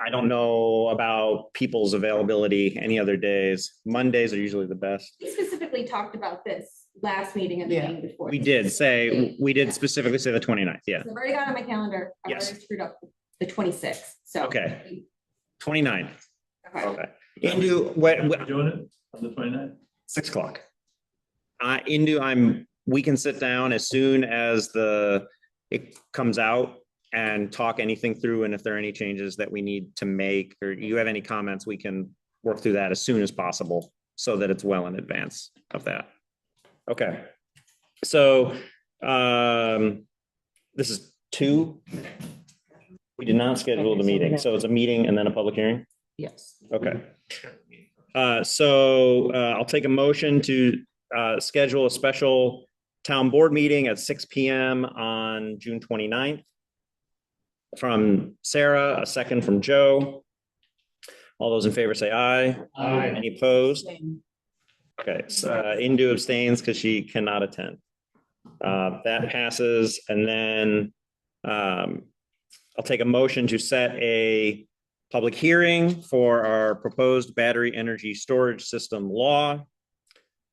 I don't know about people's availability any other days. Mondays are usually the best. We specifically talked about this last meeting and the Yeah. meeting before. We did specifically say the 29th, yeah. So I've already got it on my calendar. I've Yes. already screwed up the 26th, so. Okay. 29th. Okay. Okay. Indu, what, Doing it on the 29th? 6 o'clock. Indu, we can sit down as soon as it comes out and talk anything through. And if there are any changes that we need to make, or you have any comments, we can work through that as soon as possible so that it's well in advance of that. Okay. So, this is 2. We did not schedule the meeting. So it's a meeting and then a public hearing? Yes. Okay. So I'll take a motion to schedule a special town board meeting at 6 PM on June 29th. From Sarah, a second from Joe. All those in favor say aye. Aye. Any opposed? Okay, so Indu abstains because she cannot attend. That passes, and then I'll take a motion to set a public hearing for our proposed battery energy storage system law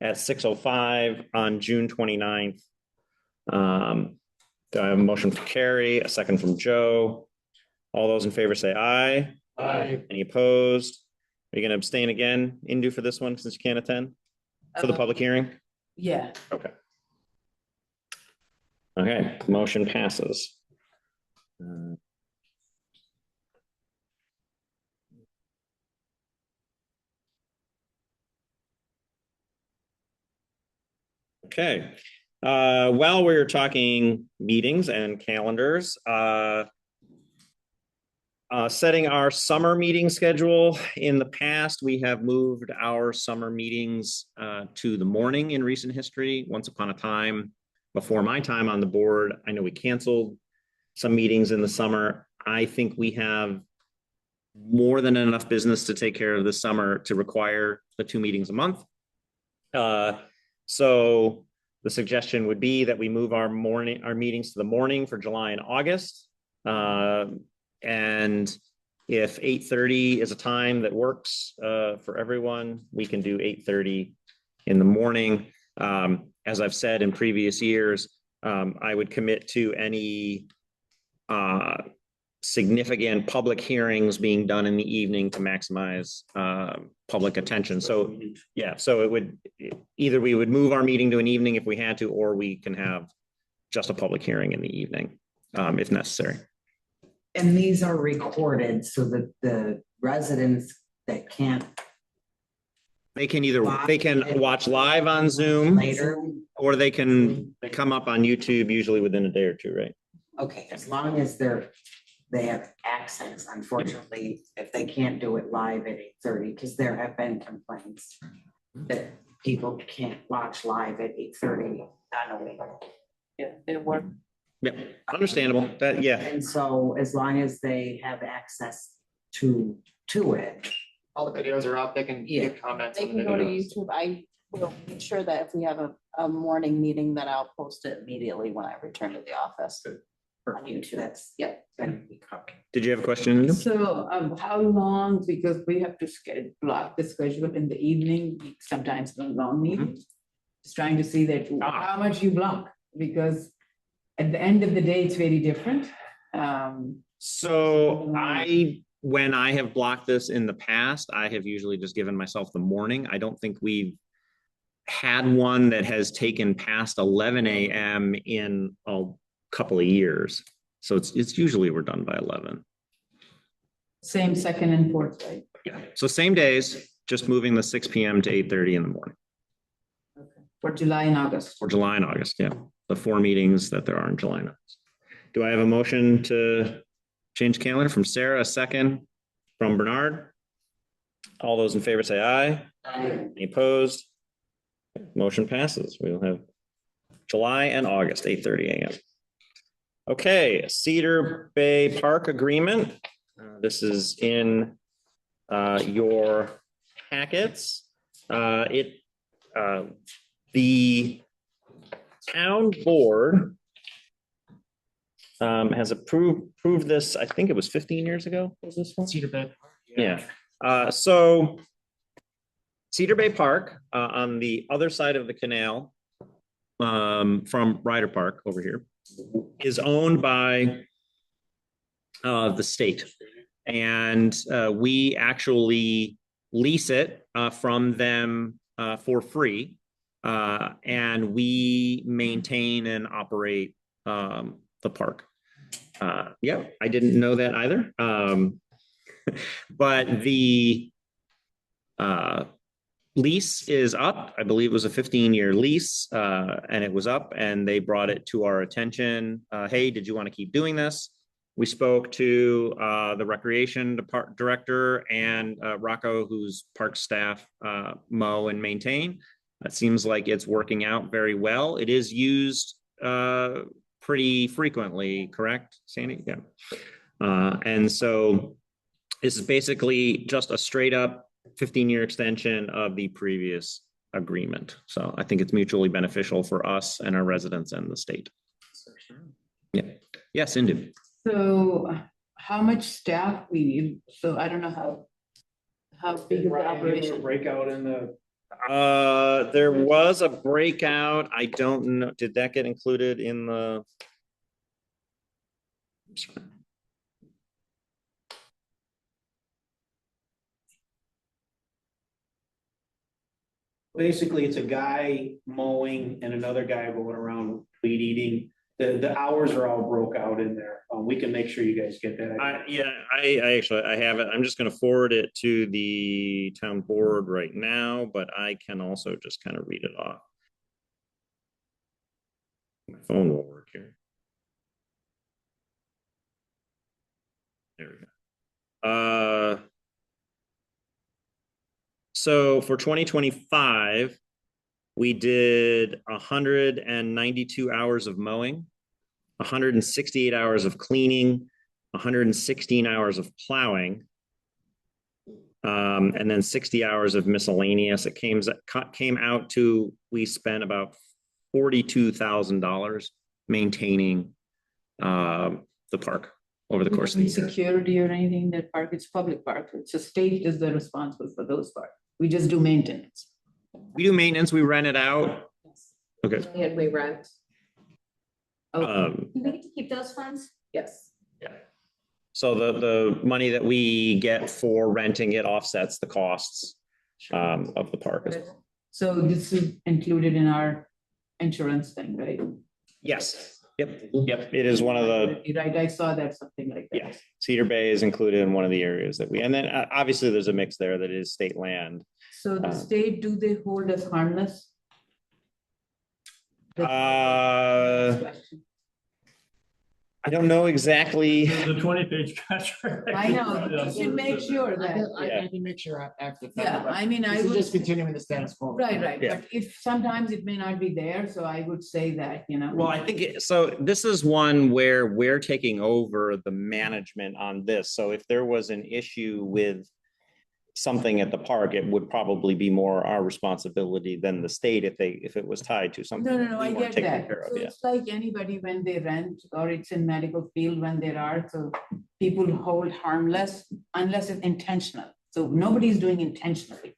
at 6:05 on June 29th. Do I have a motion for Carrie, a second from Joe? All those in favor say aye. Aye. Any opposed? Are you going to abstain again, Indu, for this one since you can't attend for the public hearing? Yeah. Okay. Okay, motion passes. Okay, while we're talking meetings and calendars, setting our summer meeting schedule. In the past, we have moved our summer meetings to the morning in recent history. Once upon a time, before my time on the board, I know we canceled some meetings in the summer. I think we have more than enough business to take care of this summer to require the 2 meetings a month. So the suggestion would be that we move our meetings to the morning for July and August. And if 8:30 is a time that works for everyone, we can do 8:30 in the morning. As I've said in previous years, I would commit to any significant public hearings being done in the evening to maximize public attention. So, yeah, so it would either we would move our meeting to an evening if we had to, or we can have just a public hearing in the evening if necessary. And these are recorded so that the residents that can't They can watch live on Zoom later, or they can come up on YouTube usually within a day or 2, right? okay, as long as they have access. Unfortunately, if they can't do it live at 8:30, because there have been complaints that people can't watch live at 8:30 on a week. Yeah, it worked. Yeah, understandable. Yeah. And so as long as they have access to it, All the videos are up, they can Yeah. give comments They on the can go to videos. YouTube. I will make sure that if we have a morning meeting, that I'll post it immediately when I return to the office. on YouTube, that's, Yep. then we cover. Did you have a question? Indu? So, how long, because we have to block the schedule in the evening, sometimes on long meetings. Just trying to see that how much you block, because at the end of the day, it's very different. So when I have blocked this in the past, I have usually just given myself the morning. I don't think we've had one that has taken past 11 a.m. in a couple of years. So it's usually we're done by 11. Same second and fourth, right? Yeah. So same days, just moving the 6 p.m. to 8:30 in the morning For July and August. for July and August. Yeah. The 4 meetings that there are in July and August. Do I have a motion to change calendar from Sarah, a second from Bernard? All those in favor say aye. Aye. Any opposed? Motion passes. We'll have July and August, 8:30 a.m. Okay, Cedar Bay Park Agreement. This is in your packets. The town board has approved this, I think it was 15 years ago, was this one? Cedar Bed. Yeah. So Cedar Bay Park, on the other side of the canal, from Ryder Park over here, is owned by the state. And we actually lease it from them for free. And we maintain and operate the park. Yeah, I didn't know that either. But the lease is up. I believe it was a 15-year lease, and it was up, and they brought it to our attention. Hey, did you want to keep doing this? We spoke to the recreation director and Rocco, who's park staff, mow and maintain. It seems like it's working out very well. It is used pretty frequently, correct, Sandy? Yeah. And so this is basically just a straight up 15-year extension of the previous agreement. So I think it's mutually beneficial for us and our residents and the state. Yeah. Yes, Indu. So how much staff we need? So I don't know how big is the operation? Breakout in the. There was a breakout. I don't know. Did that get included in the? Basically, it's a guy mowing and another guy going around weed eating. The hours are all broke out in there. We can make sure you guys get that. I actually have it. I'm just going to forward it to the town board right now, but I can also just kind of read it off. My phone will work here. There we go. So for 2025, we did 192 hours of mowing, 168 hours of cleaning, 116 hours of plowing, and then 60 hours of miscellaneous. It came out to, we spent about $42,000 maintaining the park over the course of the year. Security or anything, that park, it's public park. It's the state is the responsible for those parks. We just do maintenance. We do maintenance, we rent it out. Okay. And we rent. Do we get to keep those funds? Yes. Yeah. So the money that we get for renting it offsets the costs of the park. So this is included in our insurance thing, right? Yes. Yep. It is one of the. Right, I saw that, something like that. Yes. Cedar Bay is included in one of the areas that we, and then obviously there's a mix there that is state land. So the state, do they hold us harmless? I don't know exactly. The 20-page contract. I know, you should make sure that. I can make sure after. Yeah, I mean, I This is would. just continuing the status quo. Right, Yeah. but if sometimes it may not be there, so I would say that, you know. Well, I think so. This is one where we're taking over the management on this. So if there was an issue with something at the park, it would probably be more our responsibility than the state if it was tied to something. No, we I weren't get taking that. care of, So yeah. it's like anybody when they rent, or it's in medical field when there are, so people hold harmless unless it's intentional. So nobody's doing intentionally.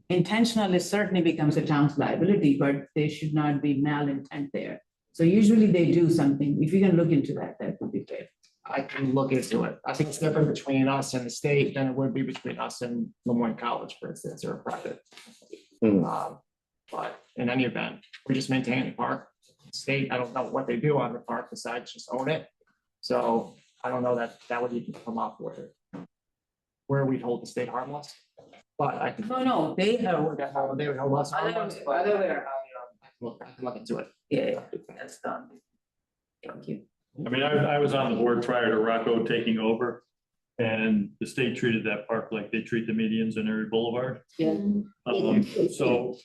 Intentional is certainly becomes a town's liability, but there should not be malintent there. So usually they do something. If you can look into that, that would be great. I can look into it. I think it's different between us and the state than it would be between us and Lemoyne College, for instance, or a private. Hmm. But in any event, we just maintain the park. State, I don't know what they do on the park besides just own it. So I don't know that that would even come up with it. Where we'd hold the state harmless. But I can. No, they have. They would hold us harmless. Other- but other way around. I can look into it. Yeah, that's done. Thank you. I mean, I was on the board prior to Rocco taking over. And the state treated that park like they treat the medians in Erie Boulevard. Yeah. So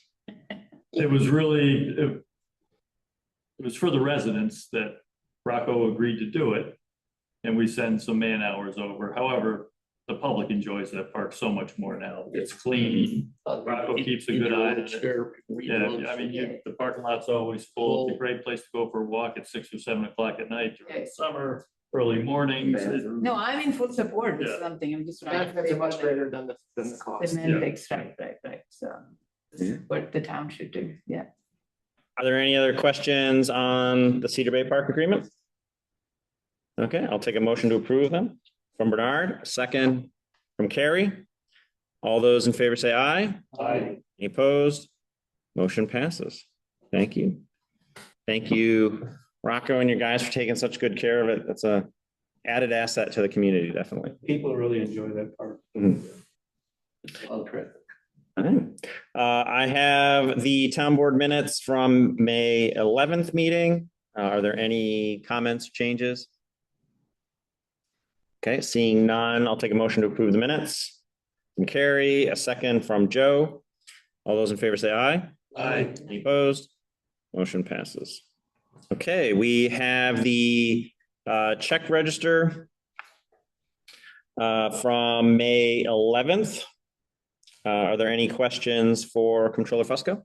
it was really, it was for the residents that Rocco agreed to do it. And we send some man hours over. However, the public enjoys that park so much more now. It's clean. Rocco keeps a good eye on it. Yeah, I mean, the parking lot's always full. It's a great place to go for a walk at 6 or 7 o'clock at night during the summer, early mornings. No, I'm in full support of Yeah. something. I'm just. Benefits are much greater than the cost. Semantics, right. So this is what the town should do. Yeah. Are there any other questions on the Cedar Bay Park agreement? Okay, I'll take a motion to approve them from Bernard, a second from Carrie. All those in favor say aye. Aye. Any opposed? Motion passes. Thank you. Thank you, Rocco and your guys for taking such good care of it. That's a added asset to the community, definitely. People really enjoy that park. Mhm. All right. I have the town board minutes from May 11th meeting. Are there any comments, changes? Okay, seeing none, I'll take a motion to approve the minutes. From Carrie, a second from Joe. All those in favor say aye. Aye. Any opposed? Motion passes. Okay, we have the check register from May 11th. Are there any questions for Controller Fusco?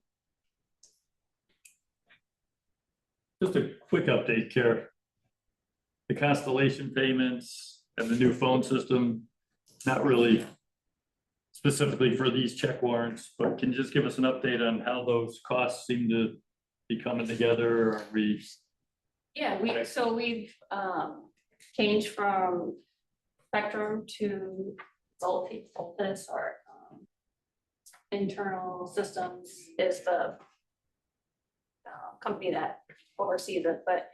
Just a quick update, Kara. The Constellation payments and the new phone system, not really specifically for these check warrants, but can you just give us an update on how those costs seem to be coming together? Are we? Yeah, we've changed from Spectrum to Voltus or Internal Systems is the company that oversees it, but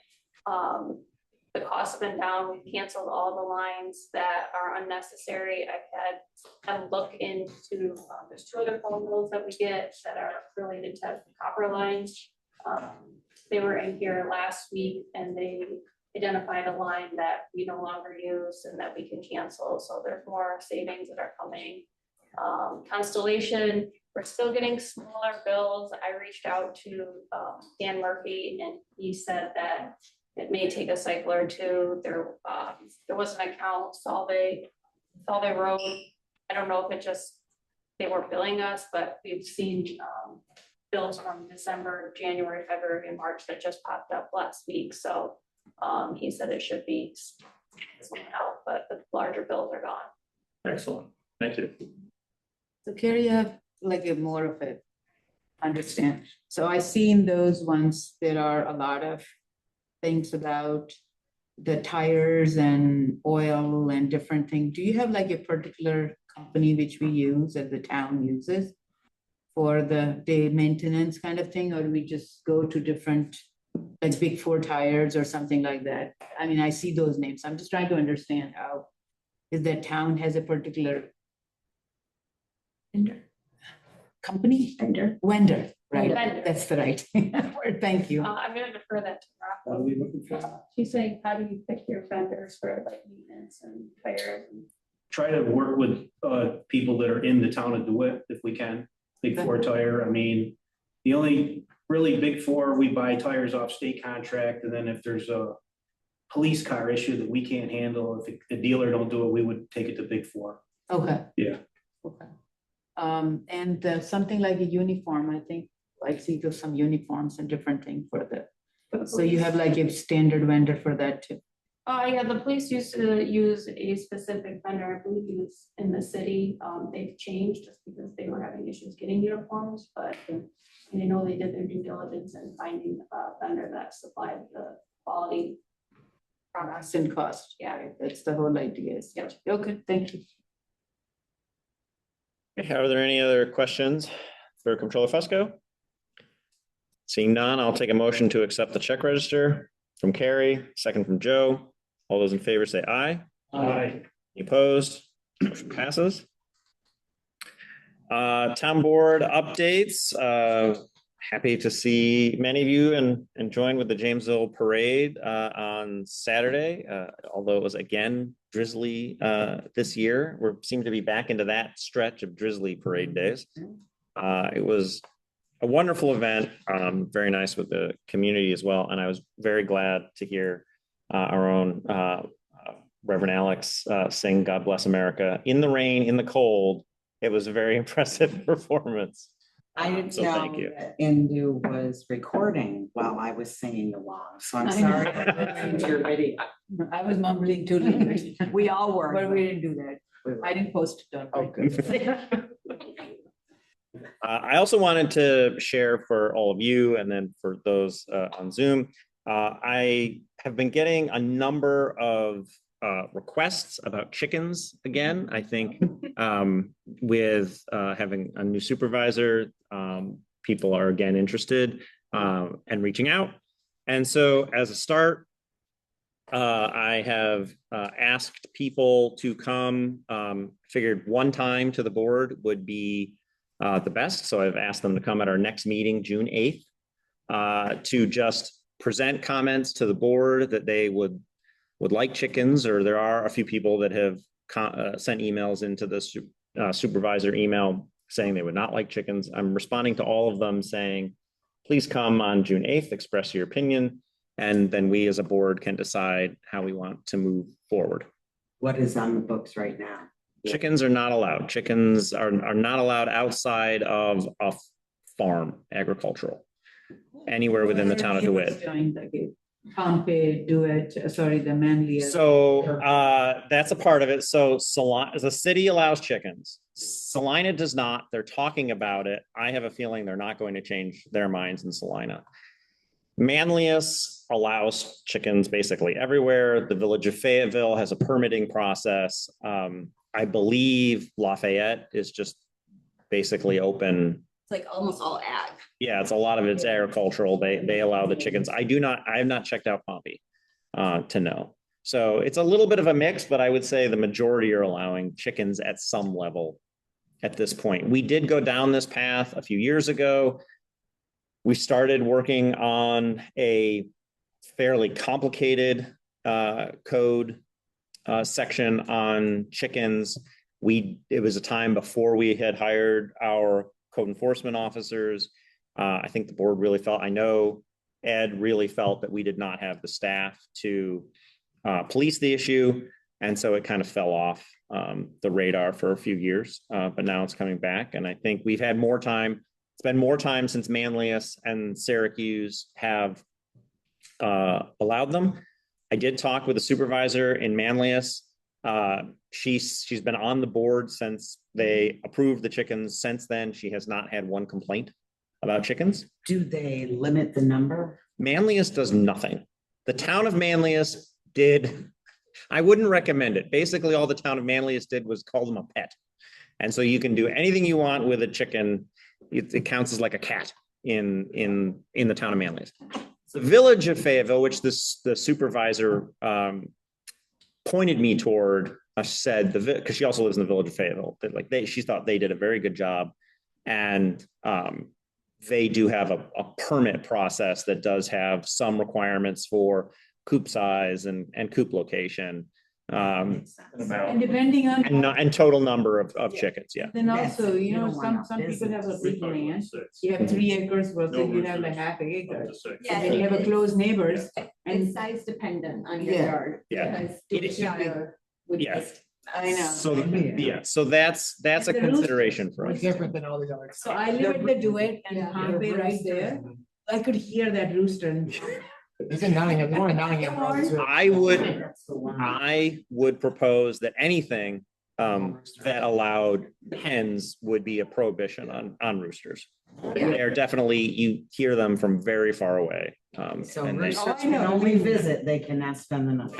the costs have been down. We've canceled all the lines that are unnecessary. I've had a look into, there's 2 other phone bills that we get that are related to copper lines. They were in here last week and they identified a line that we no longer use and that we can cancel. So there's more savings that are coming. Constellation, we're still getting smaller bills. I reached out to Dan Murphy and he said that it may take a cycle or two. There was an account, Solve Road. I don't know if it just, they were billing us, but we've seen bills from December, January, February, and March that just popped up last week. So he said it should be out, but the larger bills are gone. Excellent, thank you. So Carrie, you have like a more of a understand. So I seen those ones, there are a lot of things about the tires and oil and different things. Do you have like a particular company which we use that the town uses for the day maintenance kind of thing, or do we just go to different, like Big Four tires or something like that? I mean, I see those names. I'm just trying to understand how is that town has a particular vendor, company? Vendor, right? Vendor. That's the right word. Thank you. I'm gonna defer that to What are Rocco. we looking for? She's saying, how do you pick your vendors for like maintenance and tires and Try to work with people that are in the town of DeWitt if we can. Big Four tire, I mean, the only really Big Four, we buy tires off state contract, and then if there's a police car issue that we can't handle, if the dealer don't do it, we would take it to Big Four. Okay. Yeah. Okay. And something like a uniform, I think, I see there's some uniforms and different things for the, so you have like a standard vendor for that too. Yeah, the police used to use a specific vendor, I believe he was in the city. They've changed just because they were having issues getting uniforms, but I know they did their due diligence in finding a vendor that supplied the quality Constant cost, yeah, that's the whole idea. Yeah, okay, thank you. Okay, are there any other questions for Comptroller Fusco? Seeing none, I'll take a motion to accept the check register from Carrie, second from Joe. All those in favor say aye. Aye. Any opposed? Motion passes. Town board updates. Happy to see many of you and join with the Jamesville Parade on Saturday. Although it was again drizzly this year, we seem to be back into that stretch of drizzly parade days. It was a wonderful event, very nice with the community as well, and I was very glad to hear our own Reverend Alex sing "God Bless America" in the rain, in the cold. It was a very impressive performance. I didn't So thank know you. that Indu was recording while I was singing along, so I'm I sorry. know. I listened to your video. I was mumbling too, We all were. but we didn't do that. I didn't post it on. Okay. I also wanted to share for all of you and then for those on Zoom. I have been getting a number of requests about chickens again. I think with having a new supervisor, people are again interested and reaching out. And so as a start, I have asked people to come, figured one time to the board would be the best. So I've asked them to come at our next meeting, June 8th, to just present comments to the board that they would like chickens, or there are a few people that have sent emails into the supervisor email saying they would not like chickens. I'm responding to all of them saying, please come on June 8th, express your opinion, and then we as a board can decide how we want to move forward. What is on the books right now? Chickens are not allowed. Chickens are not allowed outside of a farm, agricultural, anywhere within the town of DeWitt. Pompey, DeWitt, sorry, the Manlius. So that's a part of it. So Salina, the city allows chickens. Salina does not. They're talking about it. I have a feeling they're not going to change their minds in Salina. Manlius allows chickens basically everywhere. The village of Fayetteville has a permitting process. I believe Lafayette is just basically open. It's like almost all ag. Yeah, it's a lot of it's agricultural. They allow the chickens. I have not checked out Pompey to know. So it's a little bit of a mix, but I would say the majority are allowing chickens at some level at this point. We did go down this path a few years ago. We started working on a fairly complicated code section on chickens. It was a time before we had hired our code enforcement officers. I think the board really felt, I know Ed really felt that we did not have the staff to police the issue. And so it kind of fell off the radar for a few years, but now it's coming back. And I think we've had more time, spend more time since Manlius and Syracuse have allowed them. I did talk with a supervisor in Manlius. She's been on the board since they approved the chickens. Since then, she has not had one complaint about chickens. Do they limit the number? Manlius does nothing. The town of Manlius did, I wouldn't recommend it. Basically, all the town of Manlius did was call them a pet. And so you can do anything you want with a chicken. It counts as like a cat in the town of Manlius. The village of Fayetteville, which the supervisor pointed me toward, said because she also lives in the village of Fayetteville, that she thought they did a very good job, and they do have a permit process that does have some requirements for coop size and coop location, And depending on. and total number of chickens. Yeah. Then also, You don't want some no people have a business. big land. You have 3 acres versus you have like half an acre. Yeah, And you have a close neighbors It's and size dependent on your Yeah. yard. Yeah. Because It is- Shire would Yeah. just. I know. So that's a And the consideration for It's us. different than all the other. So I live at the Duet and Yeah. Pompey right there. I could hear that rooster. It's in Nottingham, the one in Nottingham. Road, too. I would propose that anything that allowed hens would be a prohibition on roosters. They're definitely, you hear them from very far away. So and they- research can only visit, they cannot spend the night.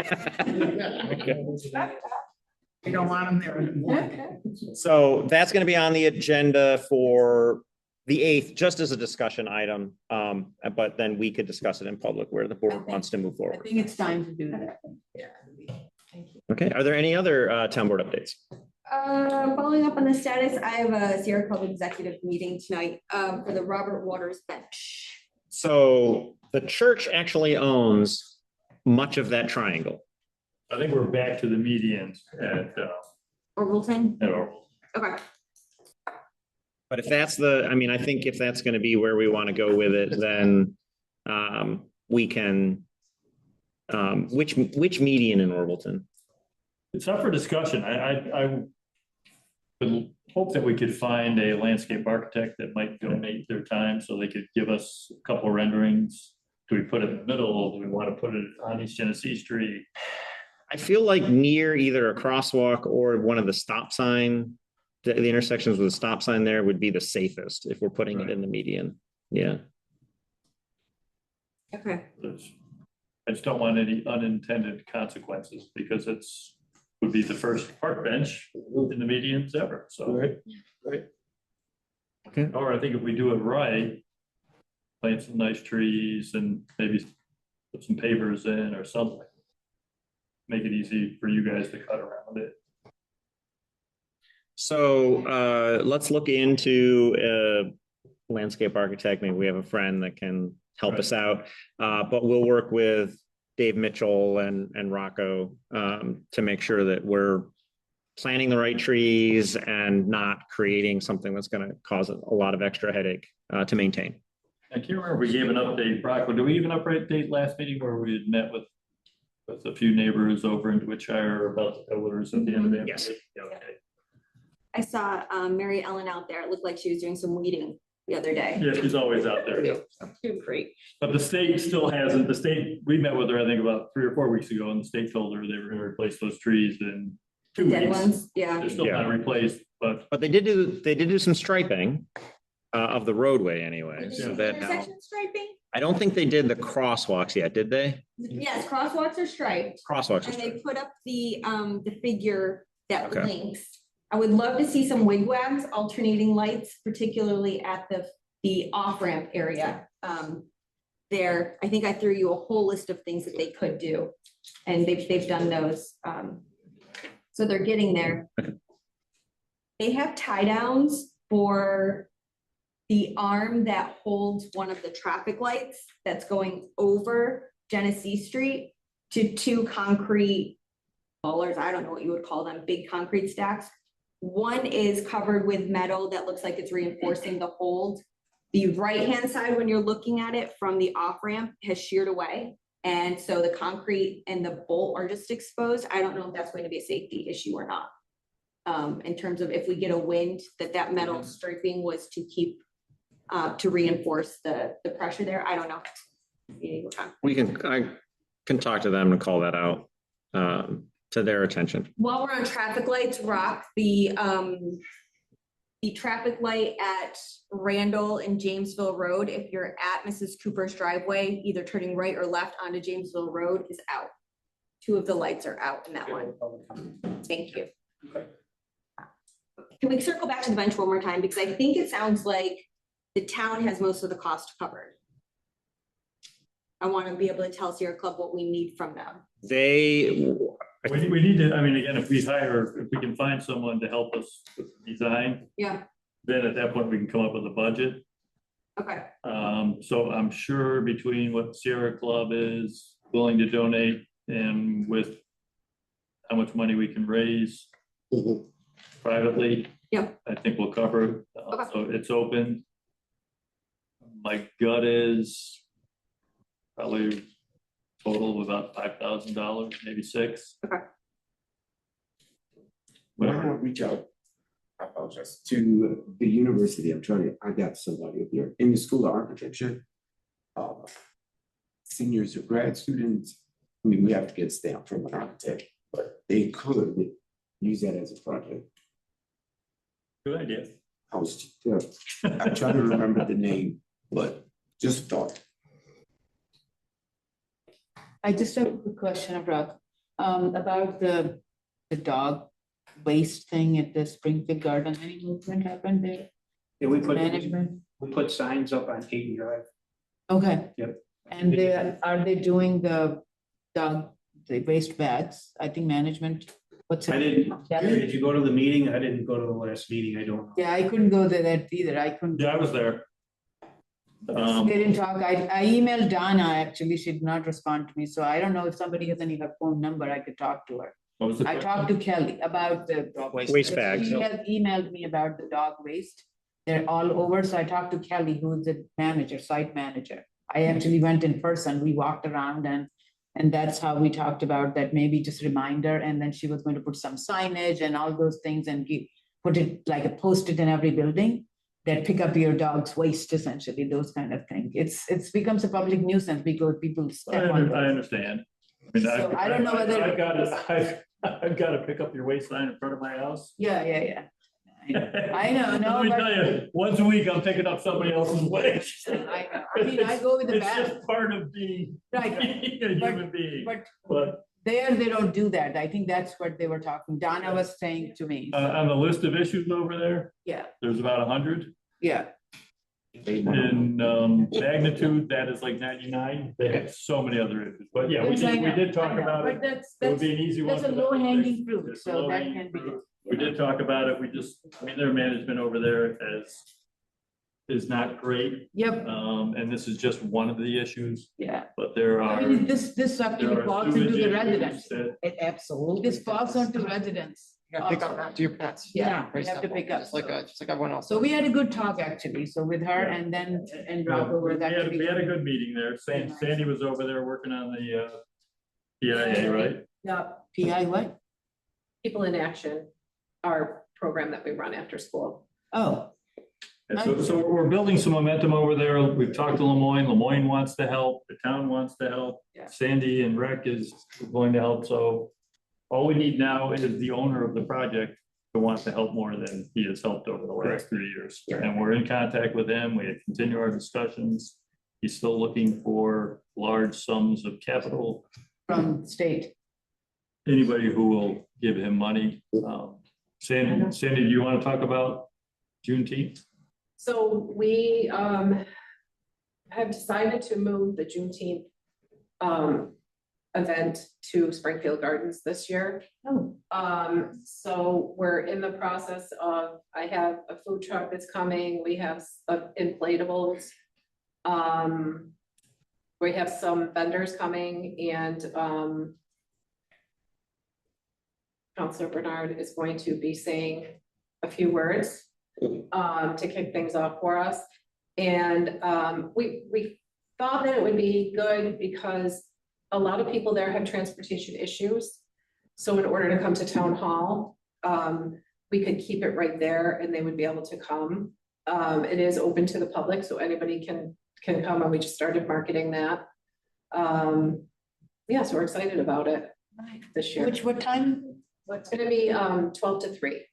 We don't want them there anymore. So that's going to be on the agenda for the 8th, just as a discussion item. But then we could discuss it in public where the board wants to move I forward. think it's time to do that. Okay, are there any other town board updates? Following up on the status, I have a Sierra Club executive meeting tonight, for the Robert Waters bench. So the church actually owns much of that triangle. I think we're back to the medians at Orvilleton? Orville. Okay. But if that's I mean, I think if that's going to be where we want to go with it, then we can, which median in Orvilleton? It's up for discussion. I would hope that we could find a landscape architect that might donate their time so they could give us a couple renderings. Do we put it in the middle? Do we want to put it on East Genesee Street? I feel like near either a crosswalk or one of the stop sign, the intersections with a stop sign there would be the safest if we're putting it in the median. Yeah. Okay. I just don't want any unintended consequences because would be the first park bench in the medians ever, so. Right. Okay. Or I think if we do it right, plant some nice trees and maybe put some pavers in or something. Make it easy for you guys to cut around it. So let's look into a landscape architect. Maybe we have a friend that can help us out. But we'll work with Dave Mitchell and Rocco to make sure that we're planting the right trees and not creating something that's going to cause a lot of extra headache to maintain. I can't remember if we gave an update, Rocco. Did we give an update last meeting where we had met with a few neighbors over in Dwitshire about the pillars at the end of the? Yes. Okay. I saw Mary Ellen out there. It looked like she was doing some weeding the other day. Yeah, she's always out there. Great. But the state still hasn't, we met with her, I think about 3 or 4 weeks ago, and the state told her they were gonna replace those trees in 2 Dead weeks. ones, yeah. They're still not replaced, but But they did do some striping of the roadway anyway. So that Intersection striping? I don't think they did the crosswalks yet, did they? Yes, crosswalks are striped. Crosswalks are And they striped. put up the figure that Okay. links. I would love to see some wigwags, alternating lights, particularly at the off-ramp area. There, I think I threw you a whole list of things that they could do, and they've done those. So they're getting there. They have tie downs for the arm that holds one of the traffic lights that's going over Genesee Street to 2 concrete bollards. I don't know what you would call them, big concrete stacks. One is covered with metal that looks like it's reinforcing the hold. The right-hand side, when you're looking at it from the off-ramp, has sheared away. And so the concrete and the bolt are just exposed. I don't know if that's going to be a safety issue or not. In terms of if we get a wind, that metal striping was to keep, to reinforce the pressure there. I don't know. I can talk to them and call that out to their attention. While we're on traffic lights, Rock, the traffic light at Randall and Jamesville Road, if you're at Mrs. Cooper's driveway, either turning right or left onto Jamesville Road, is out. 2 of the lights are out in that one. Thank you. Can we circle back to the bench one more time? Because I think it sounds like the town has most of the cost covered. I want to be able to tell Sierra Club what we need from them. we need to, I mean, again, if we can find someone to help us with the design, Yeah, then at that point we can come up with a budget. okay. So I'm sure between what Sierra Club is willing to donate and with how much money we can raise privately. Yeah. I think we'll cover it. Okay. So it's open. My gut is probably total of about $5,000, maybe 6. Okay. But I want to reach out, I apologize, to the university. I got somebody up there in the School of Architecture. Seniors or grad students, I mean, we have to get stamped from an architect, but they could use that as a project. Good idea. I was, I'm trying to remember the name, but just thought. I just have a quick question, Brock, about the dog waste thing at the Springfield Garden. Any movement happened there? Yeah, Management? we put signs up on Hayden Drive. Okay. Yep. And are they doing the waste bags? I think management, what's I it? didn't, Kelly? did you go to the meeting? I didn't go to the last meeting. I don't know. Yeah, I couldn't go there that either. I couldn't. Yeah, I was there. They didn't talk. I emailed Donna, actually. She did not respond to me. So I don't know if somebody has any her phone number, I could talk to her. What was the I talked to Kelly about the Waste bags. She has emailed me about the dog waste. They're all over. So I talked to Kelly, who is the manager, site manager. I actually went in person. We walked around and that's how we talked about that, maybe just reminder. And then she was going to put some signage and all those things and put it like a post-it in every building that pick up your dog's waste, essentially, those kind of things. It's becomes a public nuisance because people I step on it. understand. I mean, So I don't know whether- I've got to pick up your waste sign in front of my house. Yeah. I know, no, Let me but- tell you, once a week, I'm picking up somebody else's waste. I know. I mean, I go with the It's bag. just part of being Right. being a human being. But there, they don't do that. I think that's what they were talking. Donna was saying to me. On the list of issues over there, Yeah, there's about 100. yeah. In magnitude, that is like 99. They have so many other issues, but yeah, we Yes, I did know, talk I know. about But it. that's, It would be an easy one. that's a for them to low fix. hanging fruit, It's a so that low-hanging can be. fruit. We did talk about it. I mean, their management over there is not great. Yep, And this is just one of the issues, yeah. but there I are. mean, this there actually are falls sewage into the issues residents. that- It absolutely. This falls onto residents. You gotta pick up after your pets. Yeah, Very you have to simple. pick up. Just like everyone else. So we had a good talk actually, so with her and then, and Robert was We had actually. a good meeting there. Sandy was over there working on the PIA, right? Yeah, PI what? People in Action, our program that we run after school. Oh, And so we're building some momentum over there. We've talked to Lemoyne. Lemoyne wants to help. The town wants to help. Yeah. Sandy and Rec is going to help. So all we need now is the owner of the project to want to help more than he has helped over the last 3 years. And we're in contact with him. We continue our discussions. He's still looking for large sums of capital. from state. Anybody who will give him money. Sandy, do you want to talk about Juneteenth? So we have decided to move the Juneteenth event to Springfield Gardens this year. Oh. So we're in the process of, I have a food truck that's coming, we have inflatables. We have some vendors coming and Counselor Bernard is going to be saying a few words to kick things off for us. And we thought that it would be good because a lot of people there have transportation issues. So in order to come to town hall, we could keep it right there and they would be able to come. It is open to the public, so anybody can come, and we just started marketing that. Yeah, so we're excited about it this year. What time? It's gonna be 12 to 3.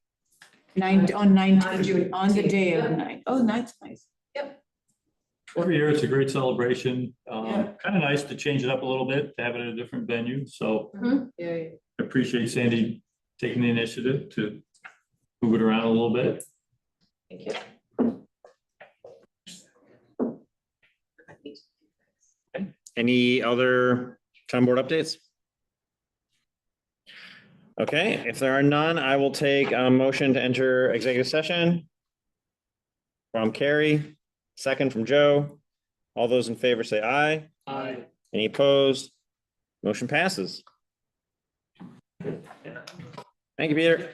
On 19, June on the day of Yeah. the night. Oh, nice. Every year, it's a great celebration. Yeah. Kind of nice to change it up a little bit, to have it at a different venue. So Yeah. I appreciate Sandy taking the initiative to move it around a little bit. Thank you. Any other town board updates? Okay, if there are none, I will take a motion to enter executive session. From Carrie, second from Joe. All those in favor say aye. Aye. Any opposed? Motion passes. Thank you, Peter.